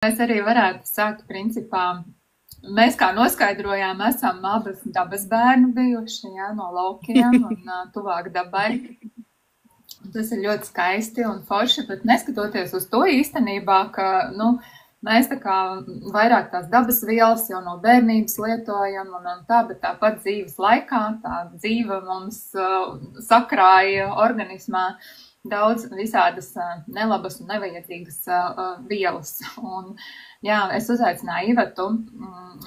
Mēs arī varētu sākt principā. Mēs, kā noskaidrojām, esam abas dabas bērnu bijuši, jā, no laukiem un tuvāk dabai. Tas ir ļoti skaisti un forši, bet neskatoties uz to īstenībā, ka, mēs tā kā vairāk tās dabas vielas jau no bērnības lietojam un tā, bet tāpat dzīves laikā tā dzīve mums sakrāja organismā daudz visādas nelabas un nevajadzīgas vielas. Un, jā, es uzaicināju Ivetu,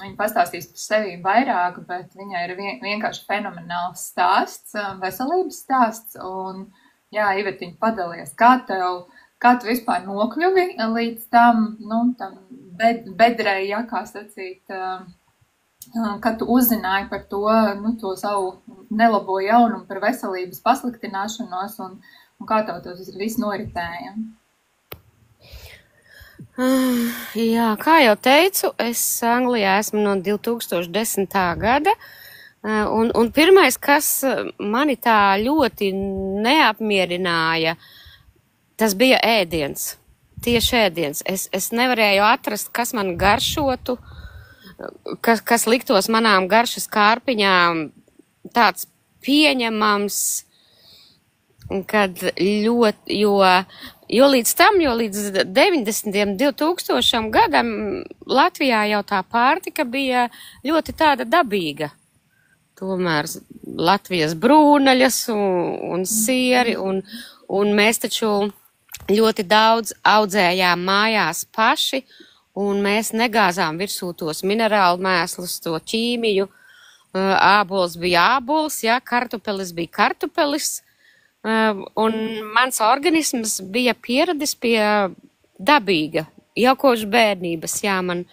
viņa pastāstīs par sevi vairāk, bet viņai ir vienkārši fenomenāls stāsts, veselības stāsts, un jā, Ivetiņa, padalies, kā tu vispār nokļuvi līdz tam bedrei, jā, kā sacīt, kad tu uzzināji par to savu nelabo jaunumu par veselības pasliktināšanos un kā tev tas viss noritēja? Jā, kā jau teicu, es Anglijā esmu no 2010. gada. Un pirmais, kas mani tā ļoti neapmierināja, tas bija ēdiens. Tieši ēdiens. Es nevarēju atrast, kas man garšotu, kas liktos manām garšas kārpiņām tāds pieņemams, kad jo līdz 90. 2000. gadam Latvijā jau tā pārtika bija ļoti tāda dabīga. Tomēr Latvijas brūnaļas un sieri, un mēs taču ļoti daudz audzējām mājās paši, un mēs negāzām virsū tos minerālu mēslus, to ķīmiju. Ābols bija ābols, jā, kartupelis bija kartupelis, un mans organisms bija pieradis pie dabīga, jau kopš bērnības, jā, man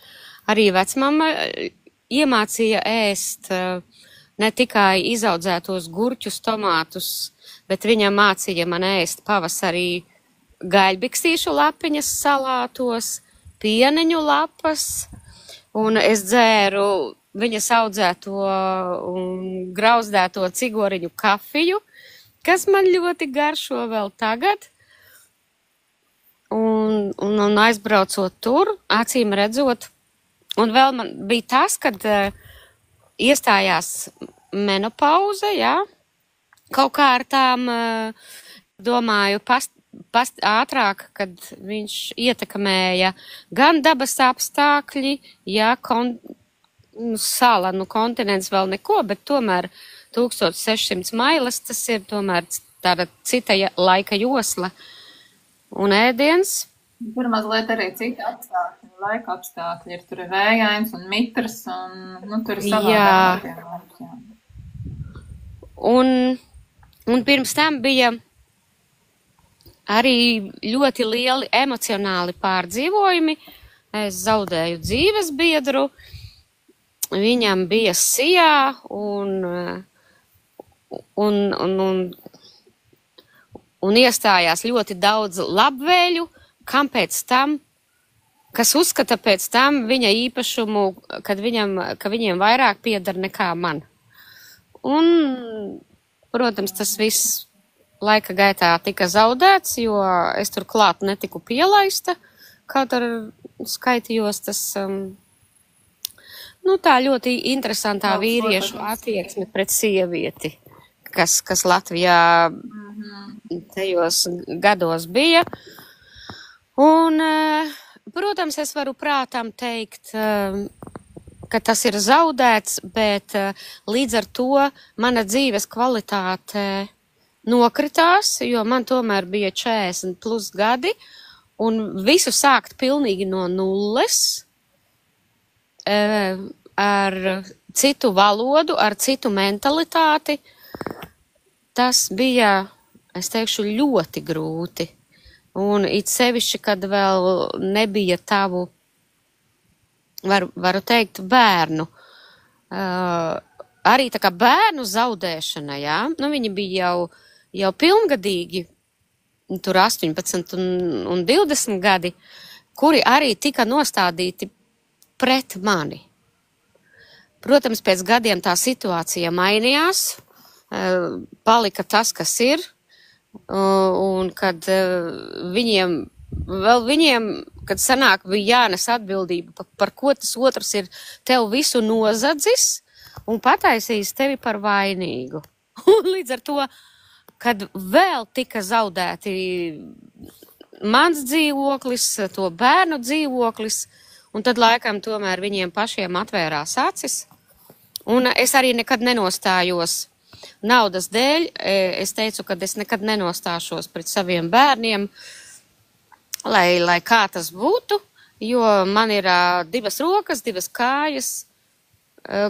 arī vecmama iemācīja ēst ne tikai izaudzētos gurķus, tomātus, bet viņa mācīja man ēst pavasarī gaļbikstīšu lapiņas salātos, pieneņu lapas, un es dzēru viņas audzēto un grauzdēto cigoriņu kafiju, kas man ļoti garšo vēl tagad. Un aizbraucot tur, acīm redzot, un vēl man bija tas, kad iestājās menopauze, jā, kaut kā ar tām, domāju, ātrāk, kad viņš ietekmēja gan dabas apstākļi, jā, sala, kontinents vēl neko, bet tomēr 1600 mailes, tas ir tomēr tāda cita laika josla un ēdiens. Tur mazliet arī citi apstākļi, laika apstākļi ir, tur ir vējains un mitrs, un tur ir savādāk. Jā. Un pirms tam bija arī ļoti lieli emocionāli pārdzīvojumi. Es zaudēju dzīves biedru, viņam bija sijā, un iestājās ļoti daudz labvēļu, kam pēc tam, kas uzskata pēc tam viņa īpašumu, ka viņiem vairāk pieder nekā man. Un, protams, tas viss laika gaitā tika zaudēts, jo es tur klāt netiku pielaista, kaut ar skaitījos tas, tā ļoti interesantā vīriešu attieksme pret sievieti, kas Latvijā tajos gados bija. Un, protams, es varu prātam teikt, ka tas ir zaudēts, bet līdz ar to mana dzīves kvalitāte nokritās, jo man tomēr bija 40 plus gadi, un visu sākt pilnīgi no nulles, ar citu valodu, ar citu mentalitāti, tas bija, es teikšu, ļoti grūti. Un it sevišķi, kad vēl nebija tavu, varu teikt, bērnu. Arī tā kā bērnu zaudēšana, jā, viņi bija jau pilngadīgi, tur 18 un 20 gadi, kuri arī tika nostādīti pret mani. Protams, pēc gadiem tā situācija mainījās, palika tas, kas ir, un kad viņiem vēl viņiem, kad sanāk, bija jānes atbildība, par ko tas otrs ir tev visu nozadzis un pataisījis tevi par vainīgu. Un līdz ar to, kad vēl tika zaudēti mans dzīvoklis, to bērnu dzīvoklis, un tad laikam tomēr viņiem pašiem atvērās acis. Un es arī nekad nenostājos naudas dēļ. Es teicu, ka es nekad nenostāšos pret saviem bērniem, lai kā tas būtu, jo man ir 2 rokas, 2 kājas,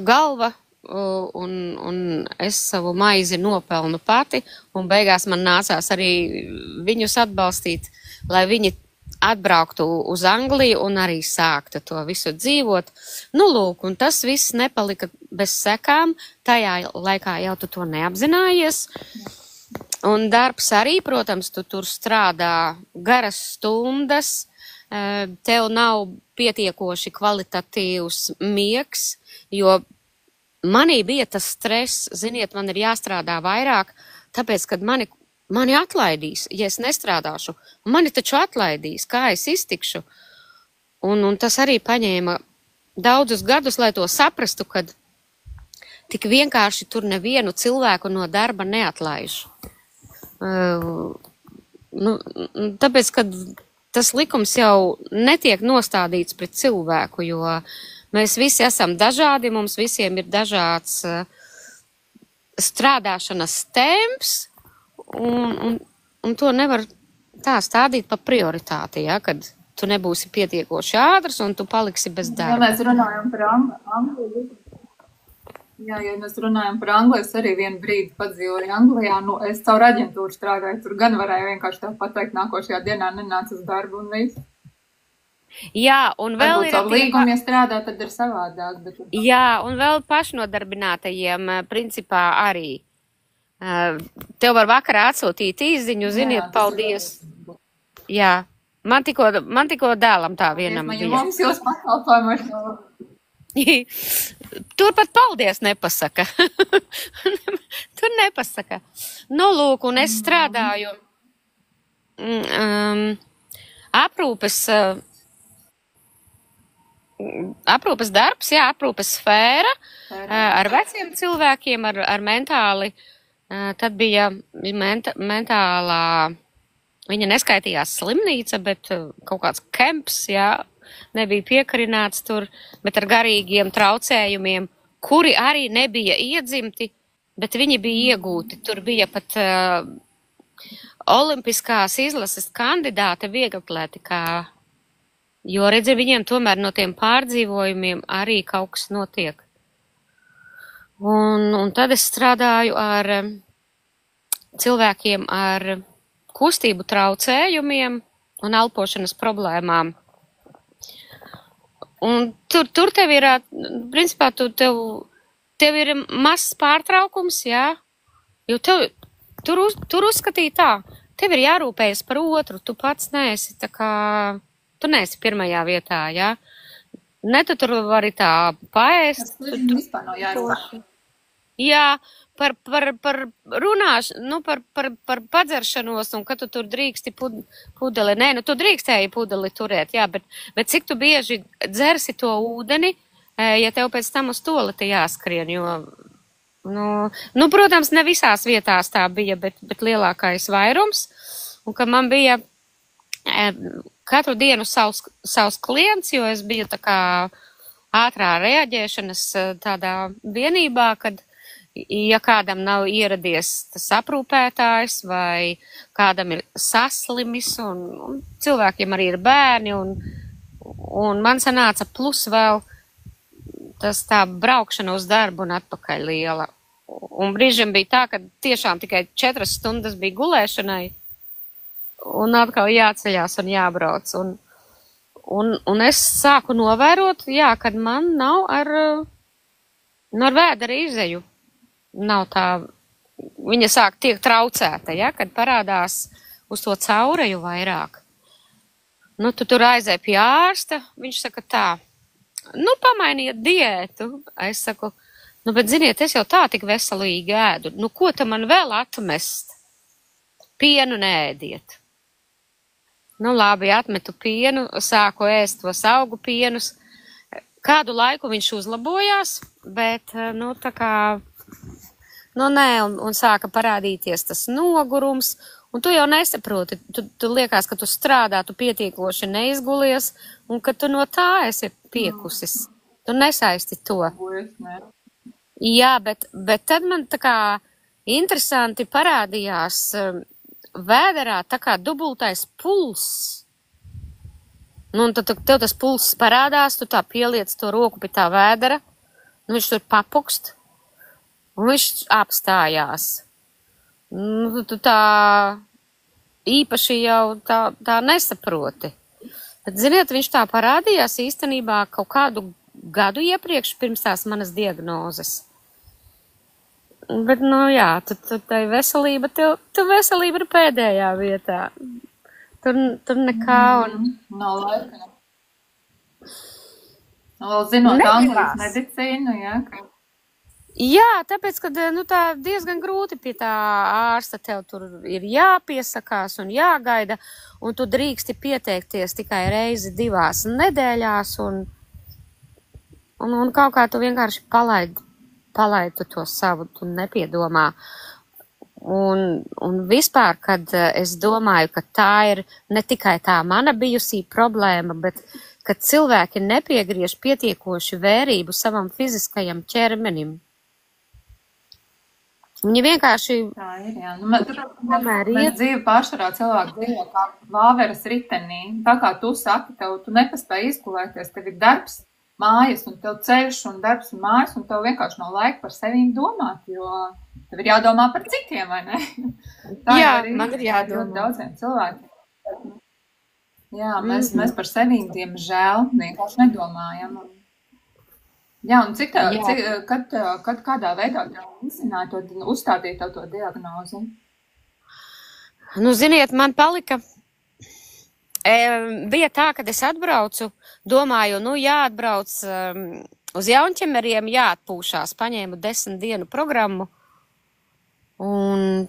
galva, un es savu maizi nopelnu pati, un beigās man nācās arī viņus atbalstīt, lai viņi atbrauktu uz Angliju un arī sāktu to visu dzīvot. Nu, lūk, un tas viss nepalika bez sekām. Tajā laikā jau tu to neapzinājies. Un darbs arī, protams, tu tur strādā garas stundas, tev nav pietiekoši kvalitatīvs miegs, jo manī bija tas stress, ziniet, man ir jāstrādā vairāk, tāpēc, kad mani atlaidīs, ja es nestrādāšu. Mani taču atlaidīs, kā es iztikšu. Un tas arī paņēma daudzus gadus, lai to saprastu, kad tik vienkārši tur nevienu cilvēku no darba neatlaiž. Tāpēc, kad tas likums jau netiek nostādīts pret cilvēku, jo mēs visi esam dažādi, mums visiem ir dažāds strādāšanas temps, un to nevar tā stādīt pa prioritāti, ja, kad tu nebūsi pietiekoši ātrs un tu paliksi bez darba. Ja mēs runājam par Angliju, ja mēs runājam par Angliju, es arī vienu brīdi padzīvoju Anglijā, es caur aģentūru strādāju, tur gan varēju vienkārši tev pateikt, nākošajā dienā nenāc uz darbu un viss. Jā, un vēl ir... Līgumi, ja strādā, tad ir savādāk. Bet... Jā, un vēl pašnodarbinātajiem principā arī. Tev var vakarā atsūtīt īziņu, ziniet, paldies. Jā, man tikko dēlam tā vienam bija. Mums jūs pakalpojumu. Tur pat paldies nepasaka. Tur nepasaka. Nu, lūk, un es strādāju aprūpes darbs, jā, aprūpes sfēra ar veciem cilvēkiem, ar mentāli. Tad bija mentālā, viņa neskaitījās slimnīca, bet kaut kāds kemps, jā, nebija piekarināts tur, bet ar garīgiem traucējumiem, kuri arī nebija iedzimti, bet viņi bija iegūti. Tur bija pat olimpiskās izlases kandidāte vieglatlētikā, jo, redzi, viņiem tomēr no tiem pārdzīvojumiem arī kaut kas notiek. Un tad es strādāju ar cilvēkiem ar kustību traucējumiem un elpošanas problēmām. Un tur tev ir, principā, tev ir mazs pārtraukums, jā, jo tur uzskatīja tā, tev ir jārūpējas par otru, tu pats neesi tā kā, tu neesi pirmajā vietā, jā. Ne, tu tur vari tā paēst. Tas vispār nav jārūpējas. Jā, par runāšanu, par padzeršanos, un ka tu tur drīksti pudeli. Nē, tu drīkstēji pudeli turēt, jā, bet cik tu bieži dzersi to ūdeni, ja tev pēc tam uz toleti jāskrien, jo, protams, ne visās vietās tā bija, bet lielākais vairums, un ka man bija katru dienu savs klients, jo es biju tā kā ātrā reaģēšanas tādā vienībā, kad ja kādam nav ieradies tas aprūpētājs vai kādam ir saslimis un cilvēkiem arī ir bērni un man sanāca plus vēl tas tā braukšana uz darbu un atpakaļ liela. Un brīžiem bija tā, ka tiešām tikai 4 stundas bija gulēšanai un atkal jāceļās un jābrauc. Un es sāku novērot, jā, kad man nav ar vēdera izeju. Nav tā, viņa sāk tiek traucēta, ja, kad parādās uz to caureju vairāk. Tu tur aizēji pie ārsta, viņš saka tā, pamainiet diētu. Es saku, bet ziniet, es jau tā tik veselīgi ēdu, ko tam man vēl atmest? Pienu neēdiet. Nu, labi, atmetu pienu, sāku ēst tos augu pienus. Kādu laiku viņš uzlabojās, bet, nu, tā kā, nu, nē, un sāka parādīties tas nogurums, un tu jau nesaproti, tu liekas, ka tu strādā, tu pietiekoši neizgulies, un ka tu no tā esi piekusis. Tu nesaisti to. Jā, bet tad man tā kā interesanti parādījās vēderā tā kā dubultais pulss. Nu, un tad tev tas pulss parādās, tu tā pieliec to roku pie tā vēdera, un viņš tur papukst, un viņš apstājās. Nu, tu tā īpaši jau tā nesaproti. Bet, ziniet, viņš tā parādījās īstenībā kaut kādu gadu iepriekš pirms tās manas diagnozes. Bet, nu jā, tu tai veselība, tev veselība ir pēdējā vietā. Tur nekā un... Nav laika. Vēl zinot Anglijas medicīnu, jā. Jā, tāpēc, ka, nu, tā diezgan grūti pie tā ārsta tev tur ir jāpiesakās un jāgaida, un tu drīksti pieteikties tikai reizi 2 nedēļās, un kaut kā tu vienkārši palaidu to savu, tu nepiedomā. Un vispār, kad es domāju, ka tā ir ne tikai tā mana bijusī problēma, bet kad cilvēki nepiegriež pietiekoši vērību savam fiziskajam ķermenim. Viņi vienkārši... Tā ir, jā. Nu, mēs dzīvi pārsvarā cilvēku dzīvo kā vāveres ritenī. Tā kā tu saki, tu nepaspēji izgulēties, tev ir darbs, mājas, un tev ceļš un darbs un mājas, un tev vienkārši nav laika par sevīm domāt, jo tev ir jādomā par citiem, vai ne? Tā jā, arī man ir jādomā. Ļoti daudziem cilvēkiem. Jā, mēs par sevīm, diemžēl, vienkārši nedomājam. Jā, un kad kādā veidā tev izcināja uzstādīt to diagnozi? Nu, ziniet, man palika... Bija tā, kad es atbraucu, domāju, nu jāatbrauc uz Jaunķemeriem, jāatpūšās, paņēmu 10 dienu programmu, un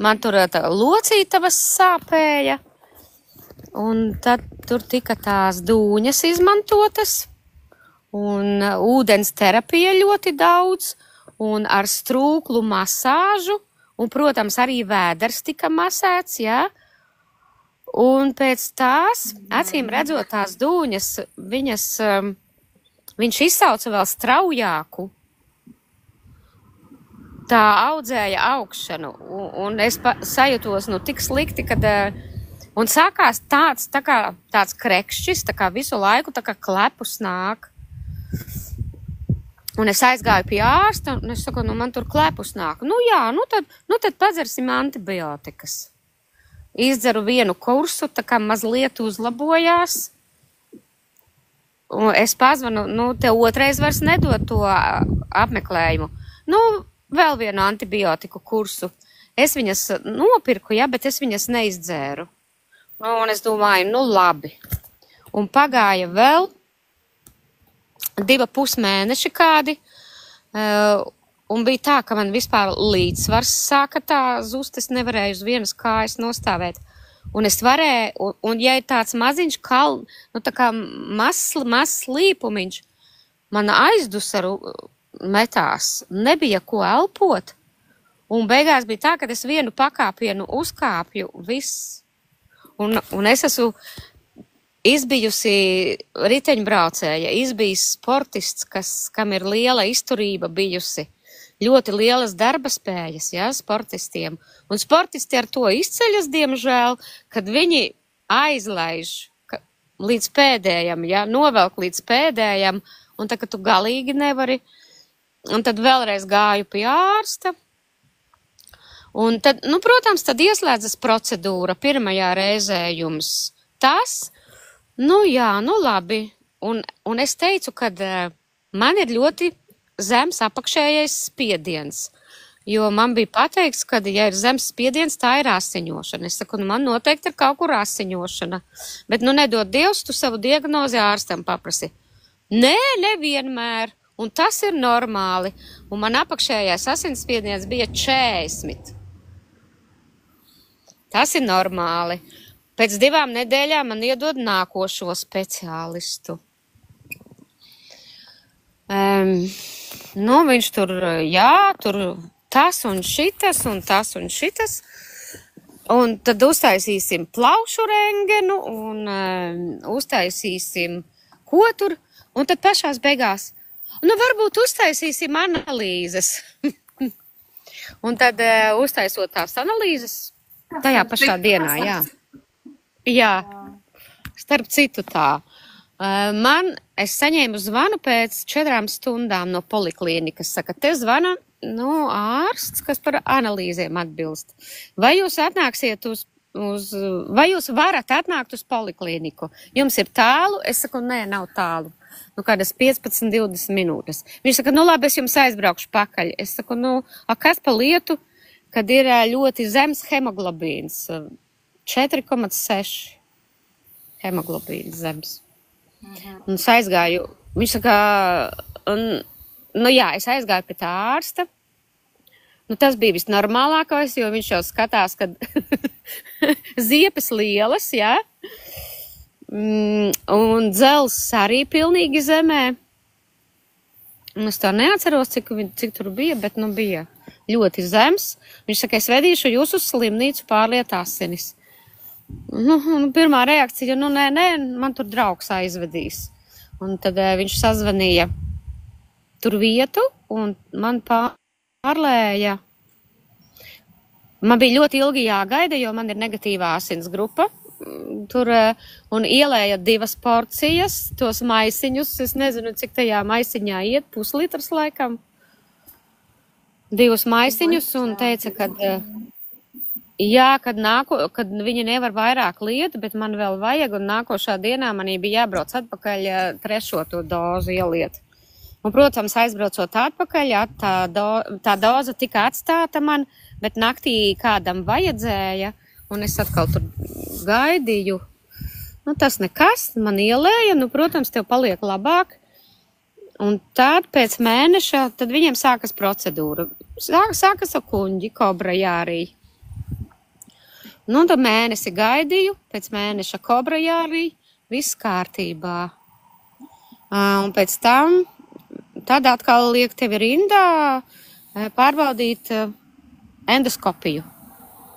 man tur locītavas sāpēja, un tad tur tika tās dūņas izmantotas, un ūdens terapija ļoti daudz, un ar strūklu masāžu, un, protams, arī vēders tika masēts, jā. Un pēc tās, acīm redzot tās dūņas, viņš izsauca vēl straujāku tā audzēja augšanu. Un es sajūtos, nu, tik slikti, kad, un sākās tāds krekšķis, tā kā visu laiku, tā kā klepus nāk. Un es aizgāju pie ārsta, un es saku, nu, man tur klepus nāk. Nu, jā, nu tad padzersim antibiotikas. Izdzeru 1 kursu, tā kā mazliet uzlabojās. Un es pazvanu, nu, tev otrais vairs nedod to apmeklējumu. Nu, vēl 1 antibiotiku kursu. Es viņas nopirku, jā, bet es viņas neizdzēru. Nu, un es domāju, nu, labi. Un pagāja vēl 2,5 mēneši kādi. Un bija tā, ka man vispār līdzsvars sāka tā zust, es nevarēju uz vienas kājas nostāvēt. Un es varēju, un ja ir tāds maziņš nu tā kā mazs līpumiņš, man aizdusaru metās, nebija ko elpot. Un beigās bija tā, ka es 1 pakāpienu uzkāpju, viss. Un es esmu izbijusi riteņbraucēja, izbijis sportists, kam ir liela izturība bijusi. Ļoti lielas darba spējas, jā, sportistiem. Un sportisti ar to izceļas, diemžēl, kad viņi aizlaiž līdz pēdējam, jā, novelk līdz pēdējam, un tā, ka tu galīgi nevari. Un tad vēlreiz gāju pie ārsta. Un tad, nu, protams, tad ieslēdzas procedūra pirmajā reizē jums. Tas, nu jā, nu labi. Un es teicu, kad man ir ļoti zems apakšējais spiediens, jo man bija pateikts, ka, ja ir zems spiediens, tā ir asiņošana. Es saku, nu, man noteikti ir kaut kur asiņošana, bet, nu, nedod Dievs, tu savu diagnozi ārstam paprasi. Nē, nevienmēr, un tas ir normāli, un man apakšējais asinsspiediens bija 40. Tas ir normāli. Pēc 2 nedēļām man iedod nākošo speciālistu. Nu, viņš tur, tur tas un šitas un tas un šitas. Un tad uztaisīsim plaušu rengenu un uztaisīsim ko tur. Un tad pašās beigās, nu varbūt uztaisīsim analīzes. Un tad uztaisot tās analīzes tajā pašā dienā, jā. Jā, starp citu tā. Es saņēmu zvanu pēc 4 stundām no poliklīnikas. Saka, te zvana ārsts, kas par analīzēm atbilst. Vai jūs atnāksiet vai jūs varat atnākt uz poliklīniku? Jums ir tālu? Es saku, nē, nav tālu. Kādas 15-20 minūtes. Viņš saka, labi, es jums aizbraukšu pakaļ. Es saku, kas pa lietu, kad ir ļoti zems hemoglobīns. 4,6 hemoglobīns zems. Un es aizgāju, viņš saka, es aizgāju pie tā ārsta. Tas bija visnormālākais, jo viņš jau skatās, kad ziepes lielas, jā. Un dzels arī pilnīgi zemē. Es tā neatceros, cik tur bija, bet bija ļoti zems. Viņš saka, es vedīšu jūs uz slimnīcu pārliet asinis. Pirmā reakcija, nē, man tur draugs aizvedīs. Un tad viņš sazvanīja tur vietu un man pārlēja. Man bija ļoti ilgi jāgaida, jo man ir negatīvā asins grupa. Tur un ielēja 2 porcijas, tos maisiņus. Es nezinu, cik tajā maisiņā iet, puslitrs laikam. 2 maisiņus un teica, kad viņi nevar vairāk lietu, bet man vēl vajag, un nākošā dienā manī bija jābrauc atpakaļ 3. to dozu ieliet. Un, protams, aizbraucot atpakaļ, tā doza tika atstāta man, bet naktī kādam vajadzēja, un es atkal tur gaidīju. Tas nekas, man ielēja, protams, tev paliek labāk. Un tad pēc mēneša, tad viņiem sākas procedūra. Sākas kuņģi, kobra jārī. Tad mēnesi gaidīju, pēc mēneša kobra jārī, viss kārtībā. Un pēc tam, tad atkal liek tevi rindā pārbaudīt endoskopiju,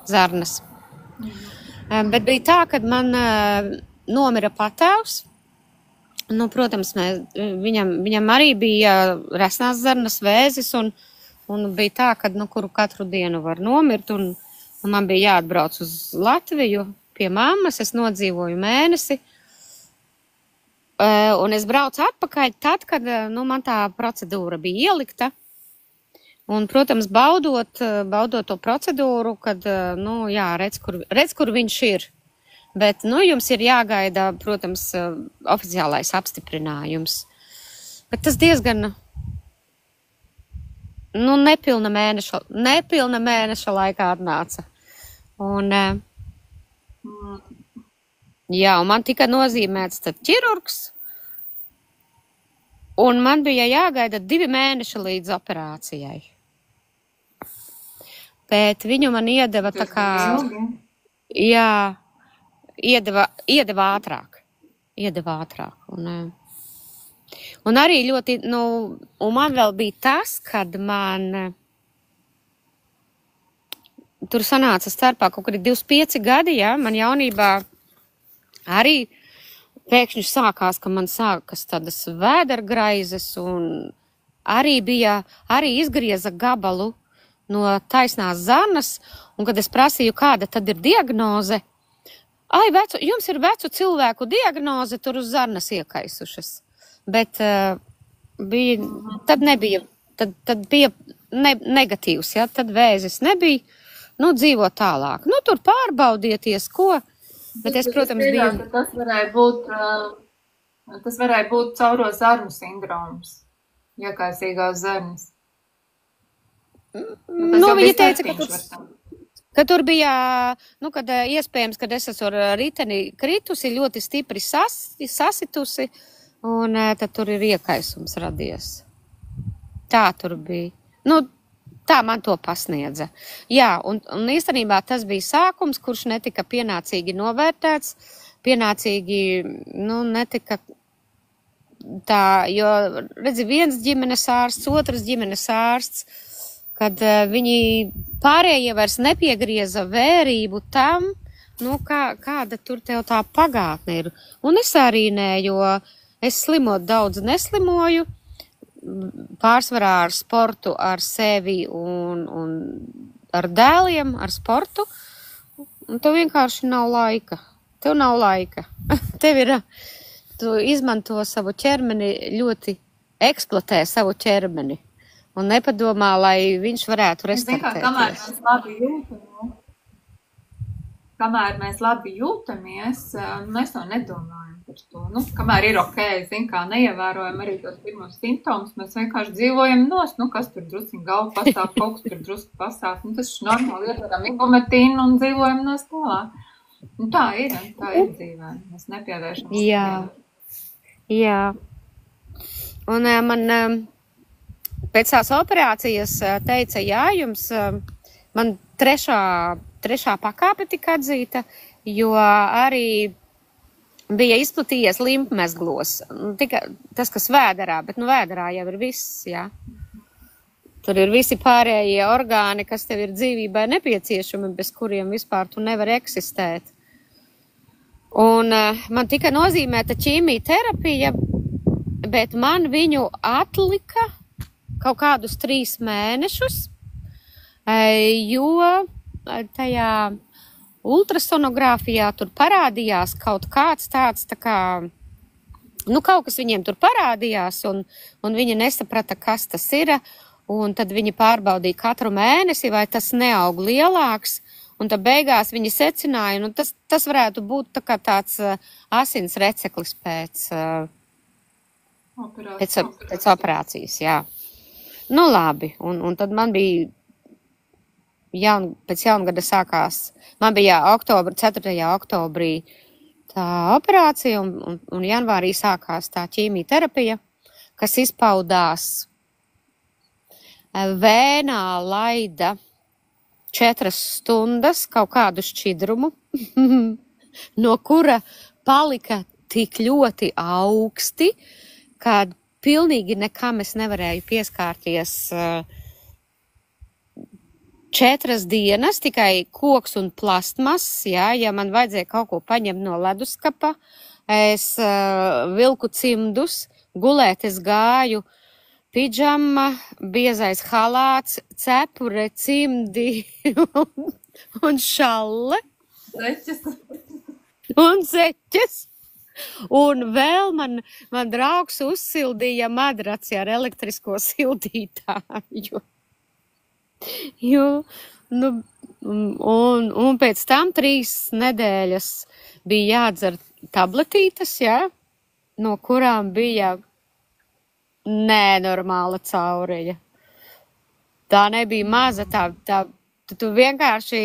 zarnas. Bet bija tā, kad man nomira patēvs. Protams, viņam arī bija resnās zarnas vēzis, un bija tā, ka kuru katru dienu var nomirt, un man bija jāatbrauc uz Latviju pie mammas, es nodzīvoju mēnesi, un es braucu atpakaļ tad, kad man tā procedūra bija ielikta. Un, protams, baudot to procedūru, kad, redz, kur viņš ir. Bet, jums ir jāgaida, protams, oficiālais apstiprinājums. Bet tas diezgan, nepilna mēneša laikā atnāca. Un, un man tika nozīmēts tad ķirurgs, un man bija jāgaida 2 mēneši līdz operācijai. Bet viņu man iedeva tā kā, iedeva ātrāk. Un arī ļoti, un man vēl bija tas, kad man tur sanāca starpā kaut kādi 25 gadi, man jaunībā arī pēkšņi sākās, ka man sākas tādas vēdergraizes un arī izgrieza gabalu no taisnās zarnas, un kad es prasīju, kāda tad ir diagnoze, jums ir vecu cilvēku diagnoze, tur uz zarnas iekaisušas. Bet tad bija negatīvs, tad vēzis nebija, dzīvo tālāk. Tur pārbaudieties, ko, bet es, protams, biju... Tas varēja būt cauro zarnu sindroms, iekaisīgās zarnas. Viņa teica, ka tur bija, kad iespējams, kad es esmu ar riteni kritusi, ļoti stipri sasitusi, un tad tur ir iekaisums radies. Tā tur bija. tā man to pasniedza. Jā, un īstenībā tas bija sākums, kurš netika pienācīgi novērtēts, pienācīgi, netika tā, jo, redzi, viens ģimenes ārsts, otrs ģimenes ārsts, kad viņi pārējie vairs nepiegrieza vērību tam, kāda tur tev tā pagātne ir. Un es arī nē, jo es slimot daudz neslimoju, pārsvarā ar sportu, ar sevi un ar dēliem, ar sportu. Un tev vienkārši nav laika. Tev nav laika. Tu izmanto savu ķermeni, ļoti eksploatē savu ķermeni. Un nepadomā, lai viņš varētu restartēties. Kamēr mēs labi jūtamies, mēs to nedomājam par to. Kamēr ir ok, neievērojam arī tos pirmos simptomus, mēs vienkārši dzīvojam kas tur drusciņ galva pasāp, kaut kas tur drusku pasāp. Tas ir normāli, ietveram ibumetīnu un dzīvojam no tālāk. Tā ir dzīvē. Mēs nepievēršam. Jā. Un man pēc tās operācijas teica, jums man trešā pakāpe tika atzīta, jo arī bija izplatījies limfmezglos. Tas, kas vēderā, bet vēderā jau ir viss, jā. Tur ir visi pārējie orgāni, kas tev ir dzīvībai nepieciešami, bez kuriem vispār tu nevari eksistēt. Un man tika nozīmēta ķīmijterapija, bet man viņu atlika kaut kādus 3 mēnešus, jo tajā ultrasonogrāfijā tur parādījās kaut kāds tāds kaut kas viņiem tur parādījās, un viņi nesaprata, kas tas ir, un tad viņi pārbaudīja katru mēnesi, vai tas neaug lielāks, un tad beigās viņi secināja, tas varētu būt tāds asins receklis pēc operācijas, jā. Labi, un tad man bija pēc jaungada sākās, man bija 4. oktobrī tā operācija, un janvārī sākās tā ķīmijterapija, kas izpaudās vēnā laida 4 stundas kaut kādu šķidrumu, no kura palika tik ļoti augsti, kad pilnīgi nekam es nevarēju pieskārties 4 dienas, tikai koks un plastmas, ja man vajadzēja kaut ko paņemt no leduskapa, es vilku cimdus, gulēt es gāju, pidžama, biezais halāts, cepure, cimdi un šalle. Un zeķes. Un vēl man draugs uzsildīja madraci ar elektrisko sildītāju. Un pēc tam 3 nedēļas bija jādzer tabletītes, no kurām bija nenormāla caureja. Tā nebija maza, tu vienkārši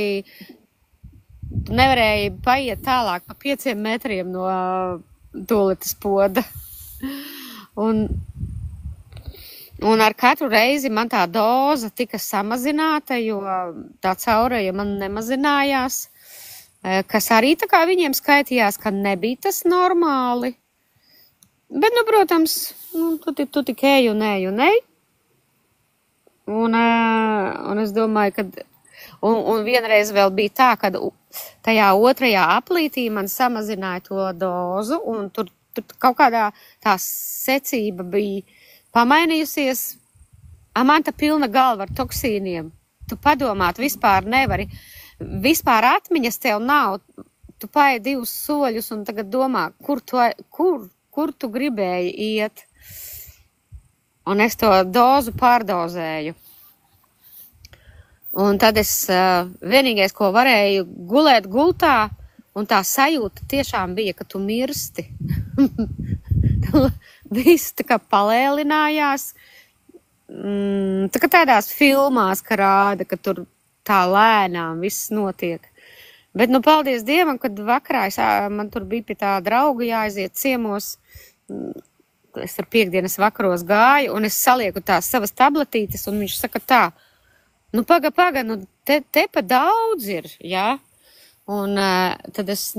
nevarēji paiet tālāk pa 5 metriem no tualetes poda. Un ar katru reizi man tā doza tika samazināta, jo tā caureja man nemazinājās, kas arī tā kā viņiem skaitījās, ka nebija tas normāli. Bet, protams, tu tik ej un ej un ej. Un es domāju, ka... Un vienreiz vēl bija tā, kad tajā 2. aplītī man samazināja to dozu, un tur kaut kādā tā secība bija pamainījusies. Man tā pilna galva ar toksīniem. Tu padomāt vispār nevari. Vispār atmiņas tev nav. Tu paēd 2 soļus un tagad domā, kur tu gribēji iet. Un es to dozu pārdozēju. Un tad es vienīgais, ko varēju, gulēt gultā, un tā sajūta tiešām bija, ka tu mirsti. Viss tā kā palēlinājās. Tā kā tādās filmās, ka rāda, ka tur tā lēnām viss notiek. Bet, paldies Dievam, kad vakarā man tur bija pie tā drauga jāaiziet ciemos. Es ar 5 vakaros gāju, un es salieku tās savas tabletītes, un viņš saka tā, nu paga, nu te pa daudz ir, jā. Un tad es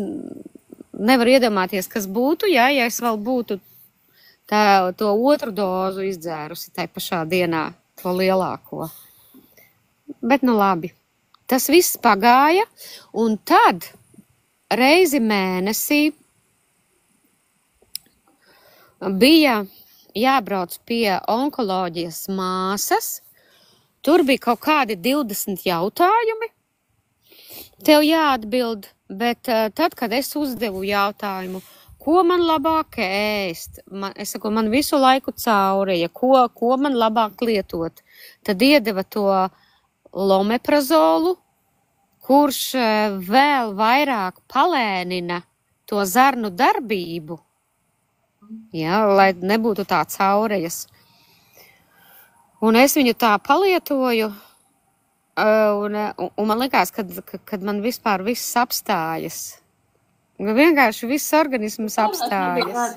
nevaru iedomāties, kas būtu, jā, ja es vēl būtu to otru dozu izdzērusi tai pašā dienā, to lielāko. Bet nu labi, tas viss pagāja, un tad reizi mēnesī bija jābrauc pie onkoloģijas māsas. Tur bija kaut kādi 20 jautājumi. Tev jāatbild, bet tad, kad es uzdevu jautājumu, ko man labāk ēst, es saku, man visu laiku caurēja, ko man labāk lietot, tad iedeva to lomeprazolu, kurš vēl vairāk palēnina to zarnu darbību, ja, lai nebūtu tā caurējas. Un es viņu tā palietoju, un man likās, kad man vispār viss apstājas. Vienkārši viss organisms apstājas.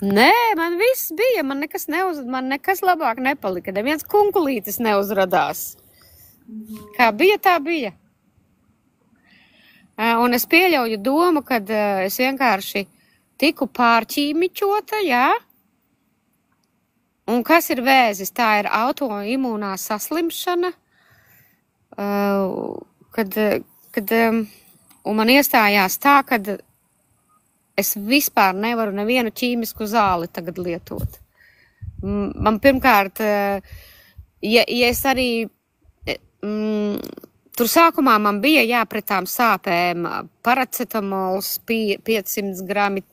Nē, man viss bija, man nekas labāk nepalika, neviens kunkulītis neuzradās. Kā bija, tā bija. Un es pieļauju domu, kad es vienkārši tiku pārķīmiķota, jā. Un kas ir vēzis? Tā ir autoimūnā saslimšana, un man iestājās tā, kad es vispār nevaru nevienu ķīmisku zāli tagad lietot. Man pirmkārt, ja es arī, tur sākumā man bija pret tām sāpēm paracetamols, 500 grami,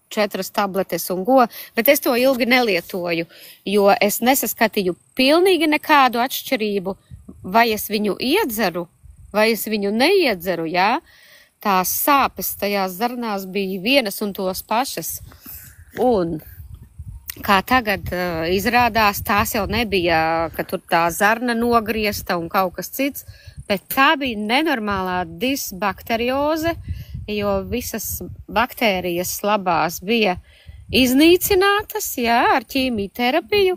4 tabletes un ko, bet es to ilgi nelietoju, jo es nesaskatīju pilnīgi nekādu atšķirību, vai es viņu iedzeru, vai es viņu neiedzeru, jā. Tās sāpes tajās zarnās bija vienas un tos pašas. Un, kā tagad izrādās, tās jau nebija, ka tur tā zarna nogriezta un kaut kas cits, bet tā bija nenormālā disbakterioze, jo visas baktērijas labās bija iznīcinātas, jā, ar ķīmijterapiju,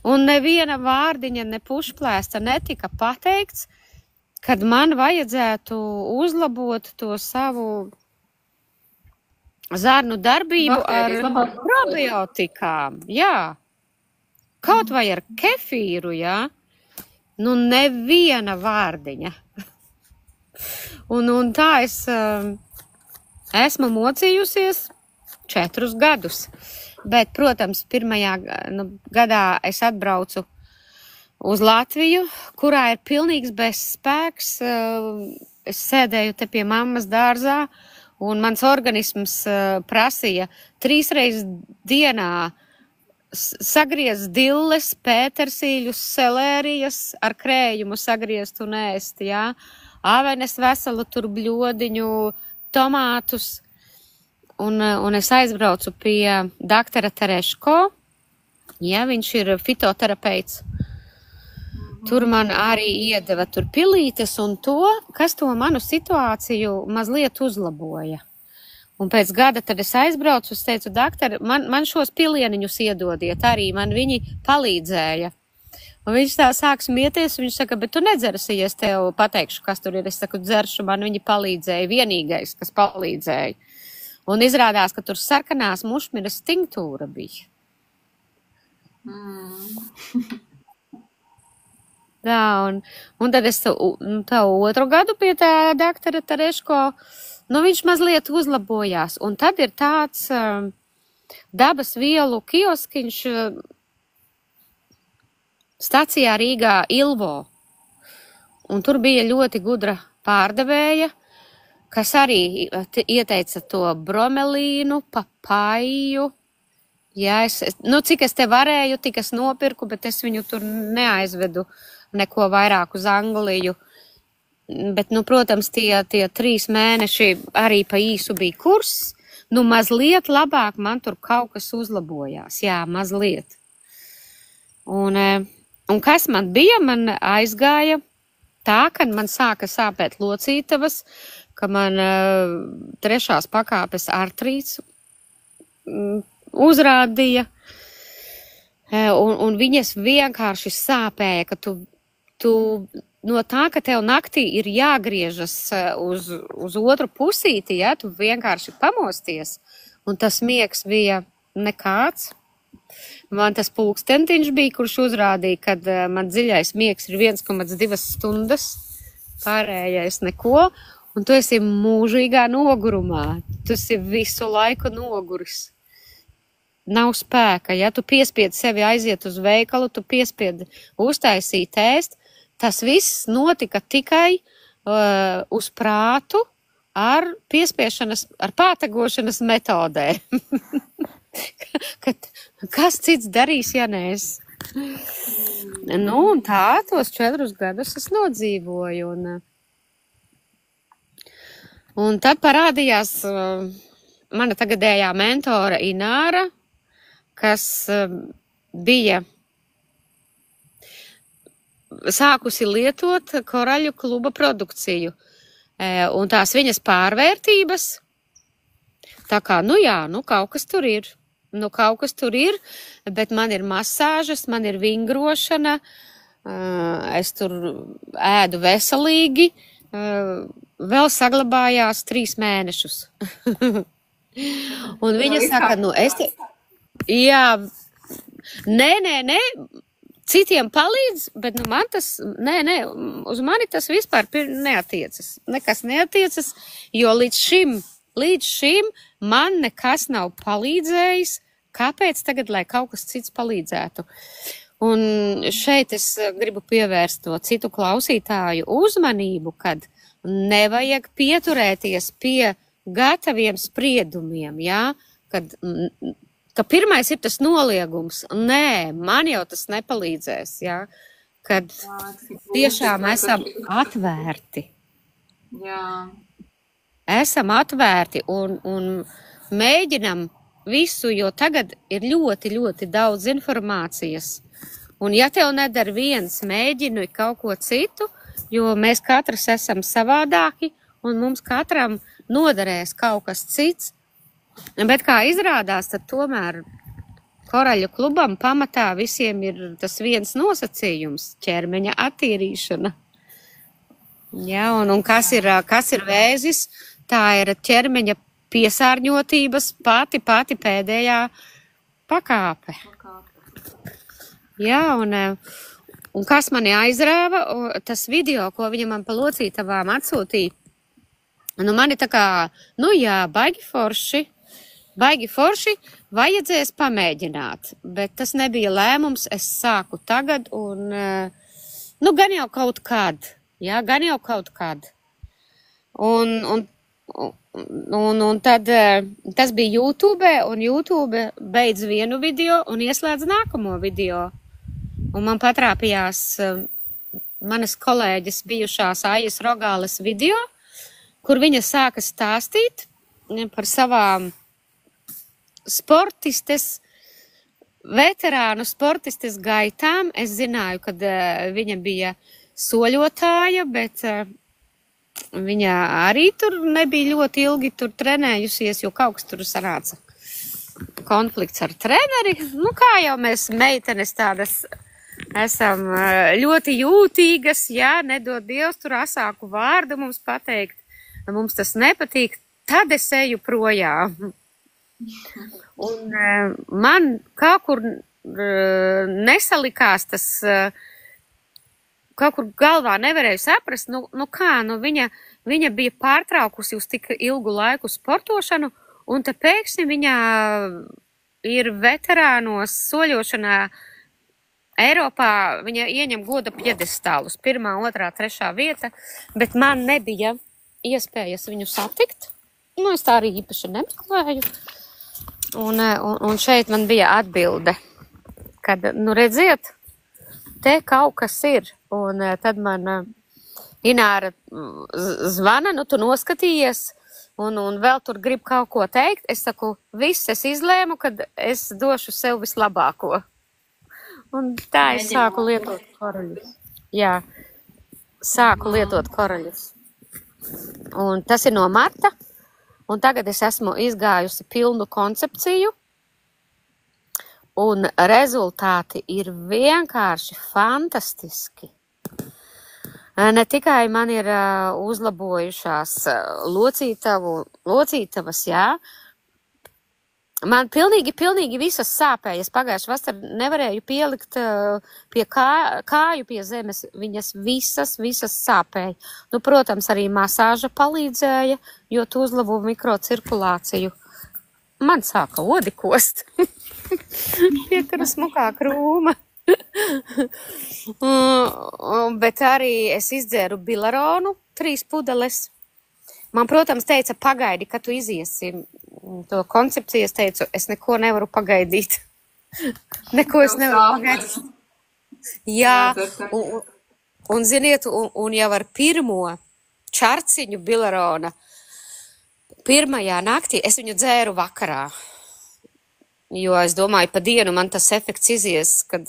un neviena vārdiņa, ne pušplēsta netika pateikts, kad man vajadzētu uzlabot to savu zarnu darbību ar probiotikām, jā, kaut vai ar kefīru, jā, nu neviena vārdiņa. Un tā es esmu mocījusies 4 gadus, bet, protams, pirmajā gadā es atbraucu uz Latviju, kurā ir pilnīgs bezspēks. Es sēdēju te pie mammas dārzā, un mans organisms prasīja 3 reizes dienā sagriezt dilles, pētersīļus, selērijas, ar krējumu sagriezt un ēst, jā. Avenes veselu tur bļodiņu, tomātus, un es aizbraucu pie doktora Tereško, jā, viņš ir fitoterapeits. Tur man arī iedeva tur pilītes un to, kas to manu situāciju mazliet uzlaboja. Un pēc gada tad es aizbraucu, es teicu, doktor, man šos pilieniņus iedodiet arī, man viņi palīdzēja. Un viņš tā sāk smieties, viņš saka, bet tu nedzersi, ja es tev pateikšu, kas tur ir. Es saku, dzeršu, man viņi palīdzēja, vienīgais, kas palīdzēja. Un izrādās, ka tur sarkanās mušmiras tinktūra bija. Tā, un tad es tā 2. gadu pie tā doktora Tereško, viņš mazliet uzlabojās. Un tad ir tāds dabas vielu kioskiņš, stacijā Rīgā Ilvo, un tur bija ļoti gudra pārdevēja, kas arī ieteica to bromelīnu, papaiju. Jā, cik es te varēju, tik es nopirku, bet es viņu tur neaizvedu neko vairāk uz Angliju. Bet, protams, tie 3 mēneši arī pa īsu bija kurs, mazliet labāk man tur kaut kas uzlabojās, jā, mazliet. Un kas man bija? Man aizgāja tā, ka man sāka sāpēt locītavas, ka man 3. pakāpes artrīts uzrādīja. un viņas vienkārši sāpēja, ka tu no tā, ka tev naktī ir jāgriežas uz otru pusīti, ja, tu vienkārši pamosties, un tas miegs bija nekāds. Man tas pulkstentiņš bija, kurš uzrādīja, kad man dziļais miegs ir 1,2 stundas, pārējais neko, un tu esi mūžīgā nogurumā. Tu esi visu laiku noguris. Nav spēka, ja tu piespiedi sevi aiziet uz veikalu, tu piespiedi uztaisīt ēst, tas viss notika tikai uz prātu ar piespiešanas, ar pātagošanas metodē. Kas cits darīs, ja ne es? Nu, un tā tos 4 gadus es nodzīvoju. Un tad parādījās mana tagadējā mentore Ināra, kas bija sākusi lietot Koraļu kluba produkciju. Un tās viņas pārvērtības, tā kā, nu jā, nu kaut kas tur ir. Nu, kaut kas tur ir, bet man ir masāžas, man ir vingrošana, es tur ēdu veselīgi, vēl saglabājās 3 mēnešus. Un viņa saka, nu es te... Jā, nē, citiem palīdz, bet nu man tas, nē, uz mani tas vispār neatiecas. Nekas neatiecas, jo līdz šim man nekas nav palīdzējis. Kāpēc tagad, lai kaut kas cits palīdzētu? Un šeit es gribu pievērst to citu klausītāju uzmanību, kad nevajag pieturēties pie gataviem spriedumiem, jā? Ka pirmais ir tas noliegums. Nē, man jau tas nepalīdzēs, jā? Kad tiešām esam atvērti. Jā. Esam atvērti un mēģinam visu, jo tagad ir ļoti, ļoti daudz informācijas. Un ja tev nedara viens, mēģinu kaut ko citu, jo mēs katrs esam savādāki un mums katram noderēs kaut kas cits. Bet kā izrādās, tad tomēr Koraļu klubam pamatā visiem ir tas viens nosacījums - ķermeņa attīrīšana. Ja, un kas ir vēzis? Tā ir ķermeņa piesārņotības pati pēdējā pakāpe. Jā, un kas mani aizrāva, tas video, ko viņa man pa locītavām atsūtīja, nu mani tā kā, nu jā, baigi forši, vajadzēs pamēģināt, bet tas nebija lēmums, es sāku tagad un, nu gan jau kaut kad, jā, Un tad tas bija YouTube, un YouTube beidz vienu video un ieslēdz nākamo video. Un man patrāpījās manas kolēģis bijušās Aijas Rogāles video, kur viņa sāka stāstīt par savām veterānu sportistes gaitām. Es zināju, kad viņa bija soļotāja, bet... Viņa arī tur nebija ļoti ilgi tur trenējusies, jo kaut kas tur sanāca konflikts ar treneri. Nu, kā jau mēs meitenes tādas esam ļoti jūtīgas, jā, nedod Dievs tur asāku vārdu mums pateikt, mums tas nepatīk, tad es eju projām. Un man kā kur nesalikās tas... Kaut kur galvā nevarēju saprast, viņa bija pārtraukusi uz tik ilgu laiku sportošanu, un te pēkšņi viņa ir veterānos soļošanā Eiropā, viņa ieņem goda pjedestālus, 1., 2., 3. vieta, bet man nebija iespējas viņu satikt, nu es tā arī īpaši nemeklēju, un šeit man bija atbilde, kad, nu redziet, te kaut kas ir. Un tad man Ināra zvana, nu tu noskatījies un vēl tur grib kaut ko teikt. Es saku, viss, es izlēmu, kad es došu sev vislabāko. Un tā es sāku lietot koraļus. Jā, sāku lietot koraļus. Un tas ir no marta. Un tagad es esmu izgājusi pilnu koncepciju. un rezultāti ir vienkārši fantastiski. Ne tikai man ir uzlabojušās locītavas, jā. Man pilnīgi visas sāpēja. Es pagājuši vasar nevarēju pielikt pie kāju pie zemes. Viņas visas sāpēja. Nu, protams, arī masāža palīdzēja, jo tu uzlabo mikrocirkulāciju. Man sāka odi kost. Piekara smukā krūma. Bet arī es izdzēru bilaronu 3 pudeles. Man, protams, teica, pagaidi, kad tu iziesi to koncepciju. Es teicu, es neko nevaru pagaidīt. Neko es nevaru pagaidīt. Jā, un ziniet, un jau ar pirmo čarciņu bilarona, pirmajā naktī es viņu dzēru vakarā. Jo es domāju, pa dienu man tas efekts izies, kad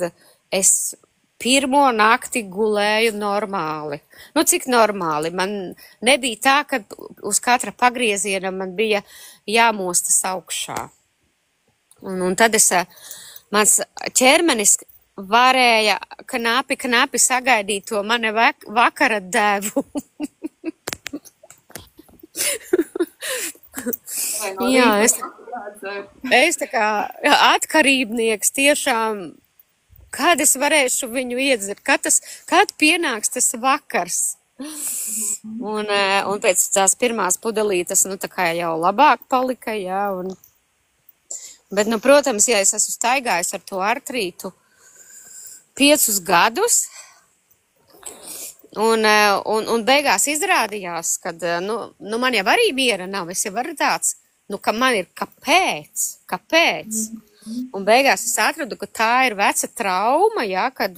es pirmo nakti gulēju normāli. Nu, cik normāli? Man nebija tā, ka uz katra pagrieziena man bija jāmostas augšā. Un tad mans ķermenis varēja knapi sagaidīt to mani vakara devu. Jā, es tā kā atkarībnieks tiešām, kad es varēšu viņu iedzert, kad pienāks tas vakars. Un pēc tās pirmās pudelītes, nu tā kā jau labāk palika, jā. Bet, nu, protams, ja es esmu staigājis ar to artrītu 5 gadus, un beigās izrādījās, kad, nu man jau arī miera nav, es jau varu tāds, nu, ka man ir kāpēc? Un beigās es atradu, ka tā ir veca trauma, jā, kad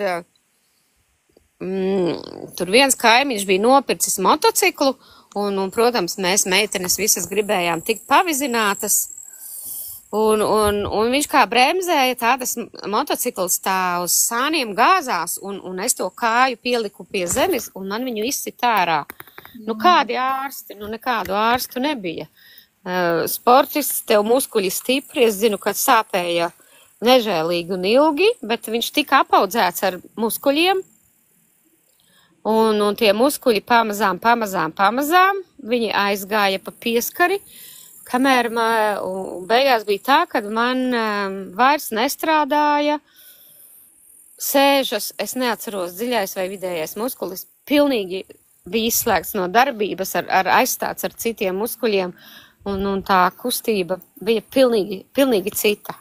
tur viens kaimiņš bija nopircis motociklu, un, protams, mēs meitenes visas gribējām tikt pavizinātas, un viņš kā bremzēja, tādas motocikls tā uz sāniem gāzās, un es to kāju pieliku pie zemes, un man viņu izsit ārā. Nu, kādi ārsti? Nu, nekādu ārstu nebija. Sportists, tev muskuļi stipri, es zinu, ka sāpēja nežēlīgi un ilgi, bet viņš tika apaudzēts ar muskuļiem, un tie muskuļi pamazām, viņi aizgāja pa pieskari, kamēr beigās bija tā, kad man vairs nestrādāja sēžas, es neatceros, dziļais vai vidējais muskulis, pilnīgi bija izslēgts no darbības, aizstāts ar citiem muskuļiem, un tā kustība bija pilnīgi cita.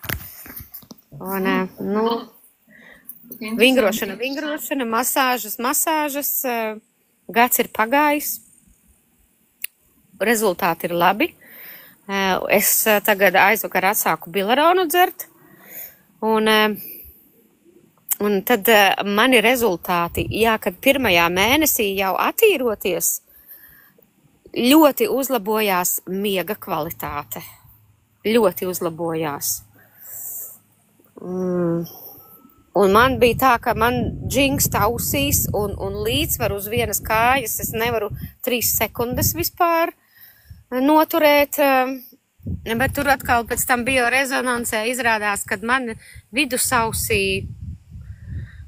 Un, vingrošana, masāžas, gads ir pagājis, rezultāti ir labi. Es tagad aizvakar atsāku bilaronu dzert, un tad mani rezultāti, jā, kad pirmajā mēnesī jau attīroties, ļoti uzlabojās miega kvalitāte. Ļoti uzlabojās. Un man bija tā, ka man džingst ausīs un līdzsvaru uz vienas kājas es nevaru 3 sekundes vispār noturēt, bet tur atkal pēc tam biorezonansē izrādās, kad man vidusausī,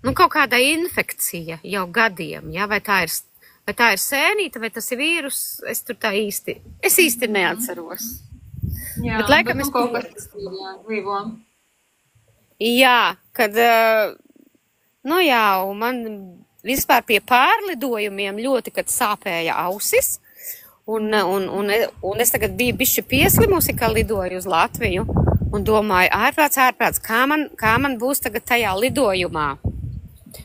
nu, kaut kāda infekcija jau gadiem, ja, vai tā ir sēnīta, vai tas ir vīrus, es tur tā īsti neatceros. Jā, bet laikam es kaut kas dzīvo. Jā, kad, nu jā, un man vispār pie pārlidojumiem ļoti, kad sāpēja ausis, un es tagad biju bišķi pieslimusi, ka lidoju uz Latviju, un domāju, ārprāts, kā man būs tagad tajā lidojumā.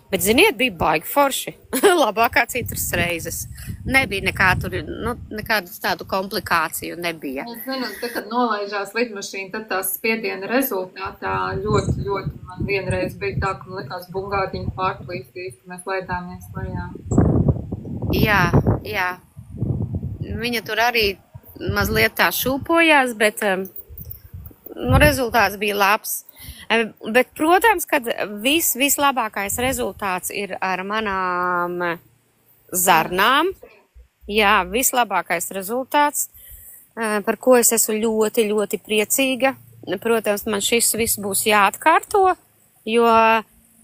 Bet, ziniet, bija baigi forši. Labākā citas reizes. Nebija nekādu tādu komplikāciju nebija. Es zinu, kad nolaižās lidmašīna, tad tās spiediena rezultātā ļoti man vienreiz bija tā, ka man likās bungātiņu pārplīstīs, ka mēs laidāmies lejā. Jā. Viņa tur arī mazliet tā šūpojās, bet rezultāts bija labs. Bet, protams, kad vislabākais rezultāts ir ar manām zarnām. Jā, vislabākais rezultāts, par ko es esmu ļoti priecīga, protams, man šis viss būs jāatkārto, jo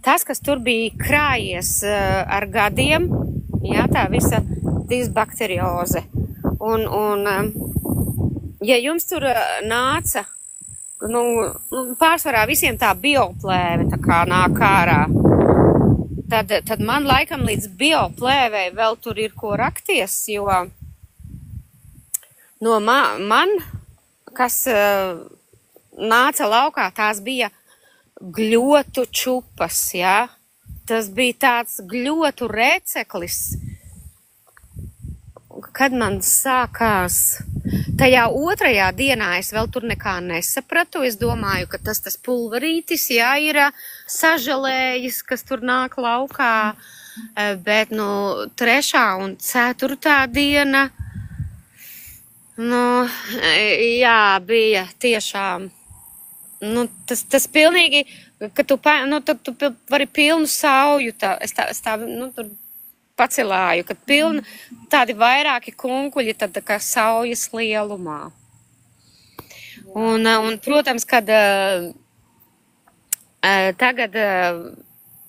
tas, kas tur bija krājies ar gadiem, jā, tā visa disbakterioze. Un ja jums tur nāca, pārsvarā visiem tā bioplēve tā kā nāk ārā, tad man laikam līdz bioplēvei vēl tur ir ko rakties, jo no man kas nāca laukā, tās bija gļotu čupas, jā. Tas bija tāds gļotu receklis, kad man sākās. Tajā otrajā dienā es vēl tur nekā nesapratu. Es domāju, ka tas pulverītis, jā, ir sažalējis, kas tur nāk laukā. Bet, trešā un ceturtā diena, jā, bija tiešām, tas pilnīgi, ka tu vari pilnu sauju, es tā tur pacelāju, kad pilni tādi vairāki kunkuļi, tad kā saujas lielumā. Un protams, kad tagad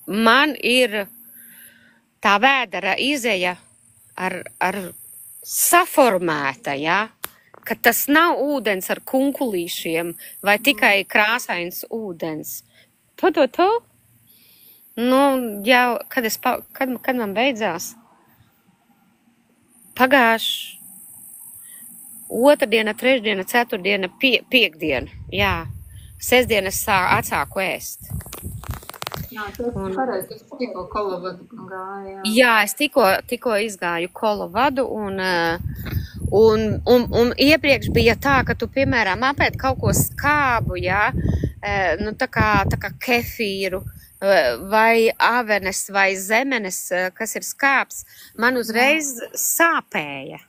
man ir tā vēdera izeja ar saformēta, jā, ka tas nav ūdens ar kunkulīšiem vai tikai krāsains ūdens. To? Jau, kad man beidzās? Pagājuši otrdiena, trešdiena, ceturtdiena, piekdiena, jā. Sestdien es atsāku ēst. Jā, tas pareizi, es tikko kolovadu gāju. Jā, es tikko izgāju kolovadu un iepriekš bija tā, ka tu, piemēram, apēd kaut ko skābu, jā, tā kā kefīru, vai avenes, vai zemenes, kas ir skāps, man uzreiz sāpēja.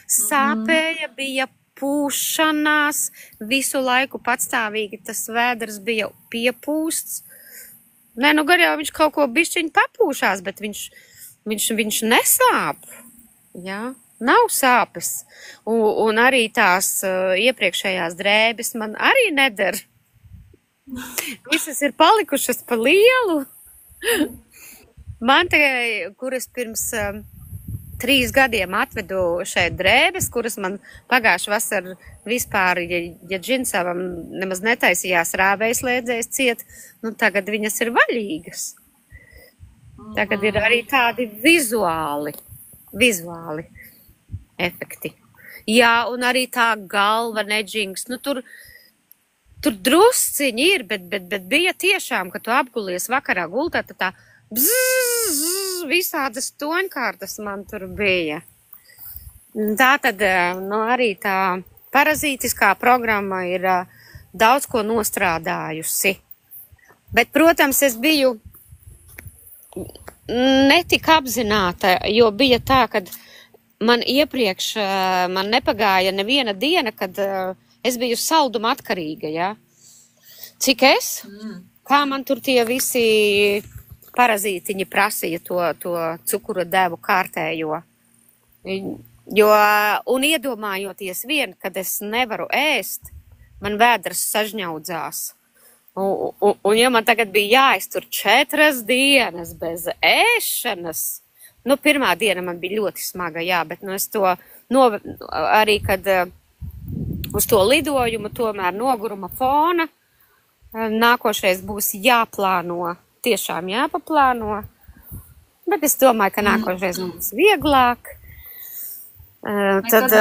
Sāpēja, bija pūšanās, visu laiku patstāvīgi tas vēders bija piepūsts. Nē, gar jau viņš kaut ko bišķiņ papūšās, bet viņš nesāp, jā, nav sāpes. Un arī tās iepriekšējās drēbes man arī neder. Visas ir palikušas pa lielu. Man tikai, kuras pirms 3 gadiem atvedu šeit drēbes, kuras man pagājuši vasar vispār, ja džinsavam nemaz netaisījās rāvējslēdzējs ciet, tagad viņas ir vaļīgas. Tagad ir arī tādi vizuāli efekti. Jā, un arī tā galva neģings, Tur drusciņi ir, bet bija tiešām, ka tu apgulies vakarā gultā, tad tā visādas toņkārtas man tur bija. Tā tad, arī tā parazītiskā programma ir daudz ko nostrādājusi. Bet, protams, es biju netik apzināta, jo bija tā, kad man iepriekš man nepagāja neviena diena, kad es biju salduma atkarīga, jā. Cik es? Kā man tur tie visi parazītiņi prasīja to cukura devu kārtējo. Un iedomājoties kad es nevaru ēst, man vēders sažņaudzās. Un ja man tagad bija jāiztur 4 dienas bez ēšanas, pirmā diena man bija ļoti smaga, jā, bet es to arī, kad uz to lidojumu tomēr noguruma fona. Nākošais būs jāplāno, tiešām jāpaplāno. Bet es domāju, ka nākošais būs vieglāk. Tad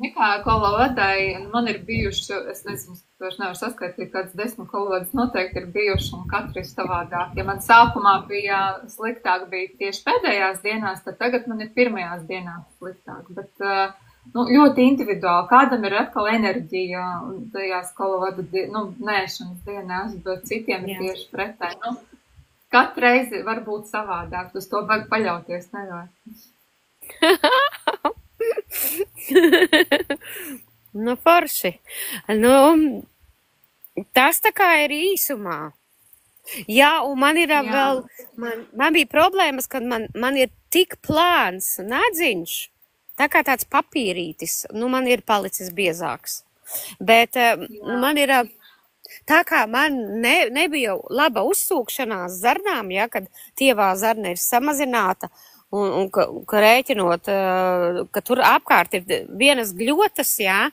nekā kolovadai, man ir bijuši, es nezinu, es nevaru saskaitīt, kāds 10 kolovadas noteikti ir bijuši, un katru ir savādāk. Ja man sākumā bija sliktāk, bija tieši pēdējās dienās, tad tagad man ir pirmajās dienās sliktāk. Bet ļoti individuāli. Kādam ir atkal enerģija tajās kolovadu nēšanas dienās, bet citiem ir tieši pretēji. Katru reizi var būt savādāk. Uz to vajag paļauties, nevar. Forši. Tas tā kā ir īsumā. Jā, un man ir vēl, man bija problēmas, kad man ir tik plāns nadziņš, tā kā tāds papīrītis, man ir palicis biezāks. Bet man ir, tā kā man nebija laba uzsūkšanās zarnām, ja, kad tievā zarna ir samazināta, un ka rēķinot, ka tur apkārt ir vienas gļotas, ja,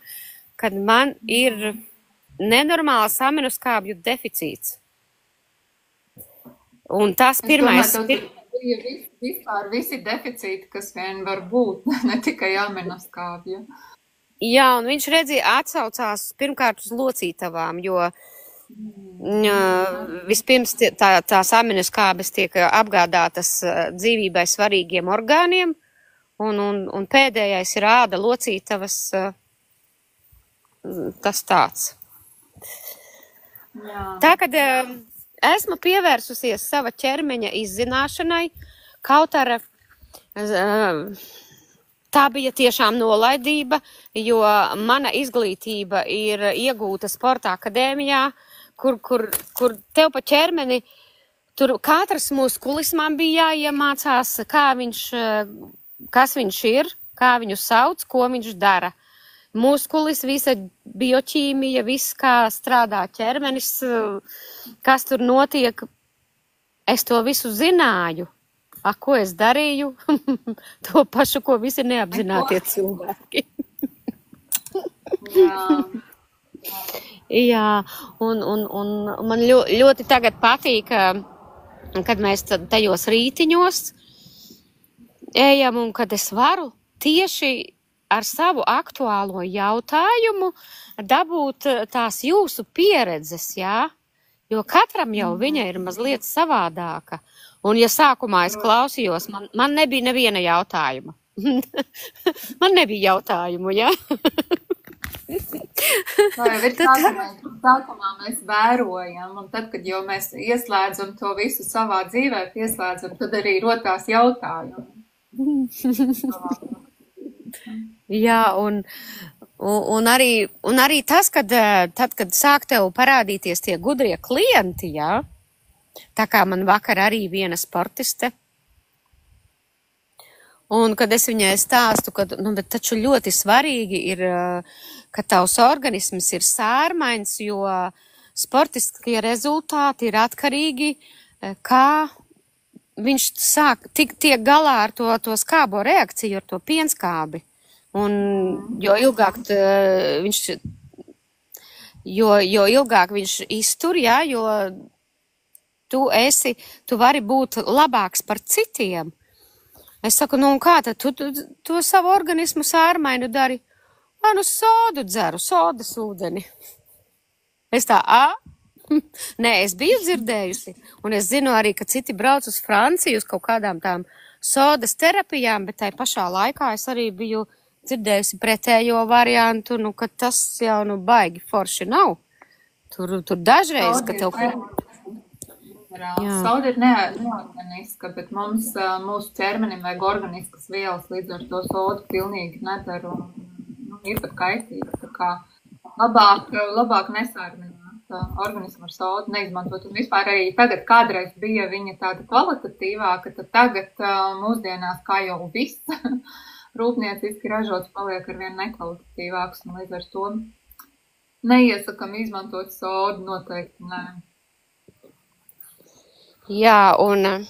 kad man ir nenormāls aminoskābju deficīts. Un tas pirmais... bija vispār visi deficīti, kas vien var būt, ne tikai aminoskābju. Jā, un viņš redzēja atsaucās pirmkārt uz locītavām, jo vispirms tās aminoskābes tiek apgādātas dzīvībai svarīgiem orgāniem, un pēdējais ir āda locītavas, tas tāds. Jā. Tā, kad esmu pievērsusies sava ķermeņa izzināšanai, kaut ar tā bija tiešām nolaidība, jo mana izglītība ir iegūta sporta akadēmijā, kur tev pa ķermeni, tur katrs muskulis man bija jāiemācās, kas viņš ir, kā viņu sauc, ko viņš dara. Muskulis, visa bioķīmija, viss, kā strādā ķermenis, kas tur notiek, es to visu zināju. Ko es darīju? To pašu, ko visi neapzinātie cilvēki. Jā. Jā, un man ļoti tagad patīk, kad mēs tajos rītiņos ejam un kad es varu tieši ar savu aktuālo jautājumu dabūt tās jūsu pieredzes, jā? Jo katram jau viņa ir mazliet savādāka. Un ja sākumā es klausījos, man nebija neviena jautājuma. Man nebija jautājumu, jā? Sākumā mēs vērojam, un tad, kad jau mēs ieslēdzam to visu savā dzīvē, pieslēdzam, tad arī rotās jautājumi. Jā, un arī tas, kad sāk tev parādīties tie gudrie klienti, jā, tā kā man vakar arī viena sportiste, un kad es viņai stāstu, ka, bet taču ļoti svarīgi ir, ka tavs organisms ir sārmains, jo sportiskie rezultāti ir atkarīgi, kā viņš tiek galā ar to skābo reakciju, ar to pienskābi. Un jo ilgāk viņš iztur, jā, jo tu vari būt labāks par citiem. Es saku, un kā tad tu to savu organismu sārmainu dari? Sodu dzeru, sodas ūdeni. Es tā, Nē, es biju dzirdējusi, un es zinu arī, ka citi brauc uz Franciju uz kaut kādām tām sodas terapijām, bet tai pašā laikā es arī biju dzirdējusi pretējo variantu, ka tas jau baigi forši nav. Tur dažreiz, ka tev... Soda ir neorganiska, bet mūsu ķermenim vajag organiskas vielas, līdz ar to sodu pilnīgi nedara un ir pat kaitīga. Tā kā labāk nesārmināt organismu ar sodu, neizmantot. Un vispār arī tagad kādreiz bija viņa tāda kvalitatīvāka, tad tagad mūsdienās kā jau viss rūpnieciski ražots paliek arvien nekvalitatīvāks, un līdz ar to neiesakam izmantot sodu, noteikti nē. Jā, un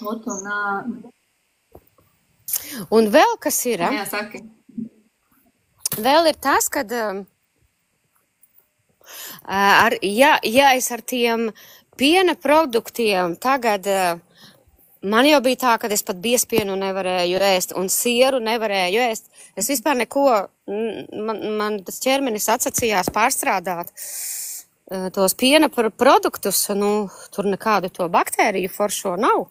vēl kas ir? Jā, saki. Vēl ir tas, kad ja es ar tiem piena produktiem tagad, man jau bija tā, ka es pat biespienu nevarēju ēst un sieru nevarēju ēst. Es vispār neko, man tas ķermenis atsacījās pārstrādāt tos piena produktus, tur nekādu to baktēriju foršo nav.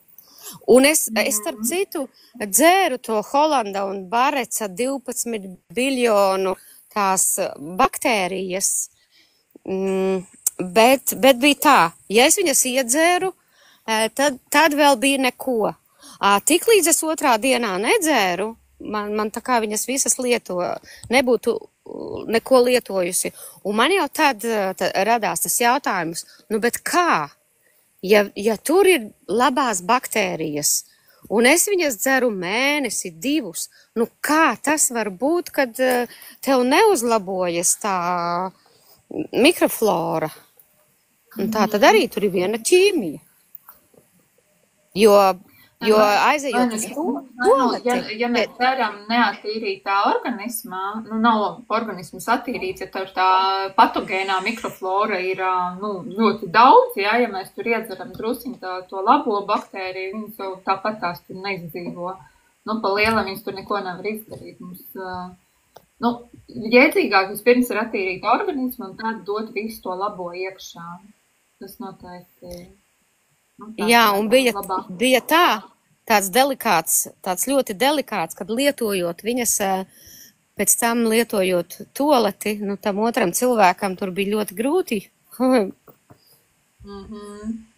Un es starp citu dzēru to Holanda un Bareca 12 biljonu tās baktērijas, bet bija tā, ja es viņas iedzēru, tad vēl bija neko. Tiklīdz es otrā dienā nedzēru, man tā kā viņas visas nebūtu neko lietojusi. Un man jau tad radās tas jautājums, bet kā? Ja tur ir labās baktērijas, un es viņas dzeru mēnesi, 2, kā tas var būt, kad tev neuzlabojas mikroflora. Un tā tad arī tur ir viena ķīmija. Jo aizejot uz toaleti. Ja mēs ceram neatīrītā organismā, nav organisms attīrīts, ja tur tā patogēnā mikroflora ir ļoti daudz, ja mēs tur iedzeram drusiņu to labo baktēriju, viņas jau tāpat tās tur neizdzīvo. Pa lielam viņas tur neko nevar izdarīt. Mums, jēdzīgāk vispirms ir attīrīt organismu un tad dot visu to labo iekšā. Tas noteikti. Jā, un bija tāds delikāts, tāds ļoti delikāts, kad lietojot viņas, pēc tam lietojot toaleti, tam otram cilvēkam tur bija ļoti grūti.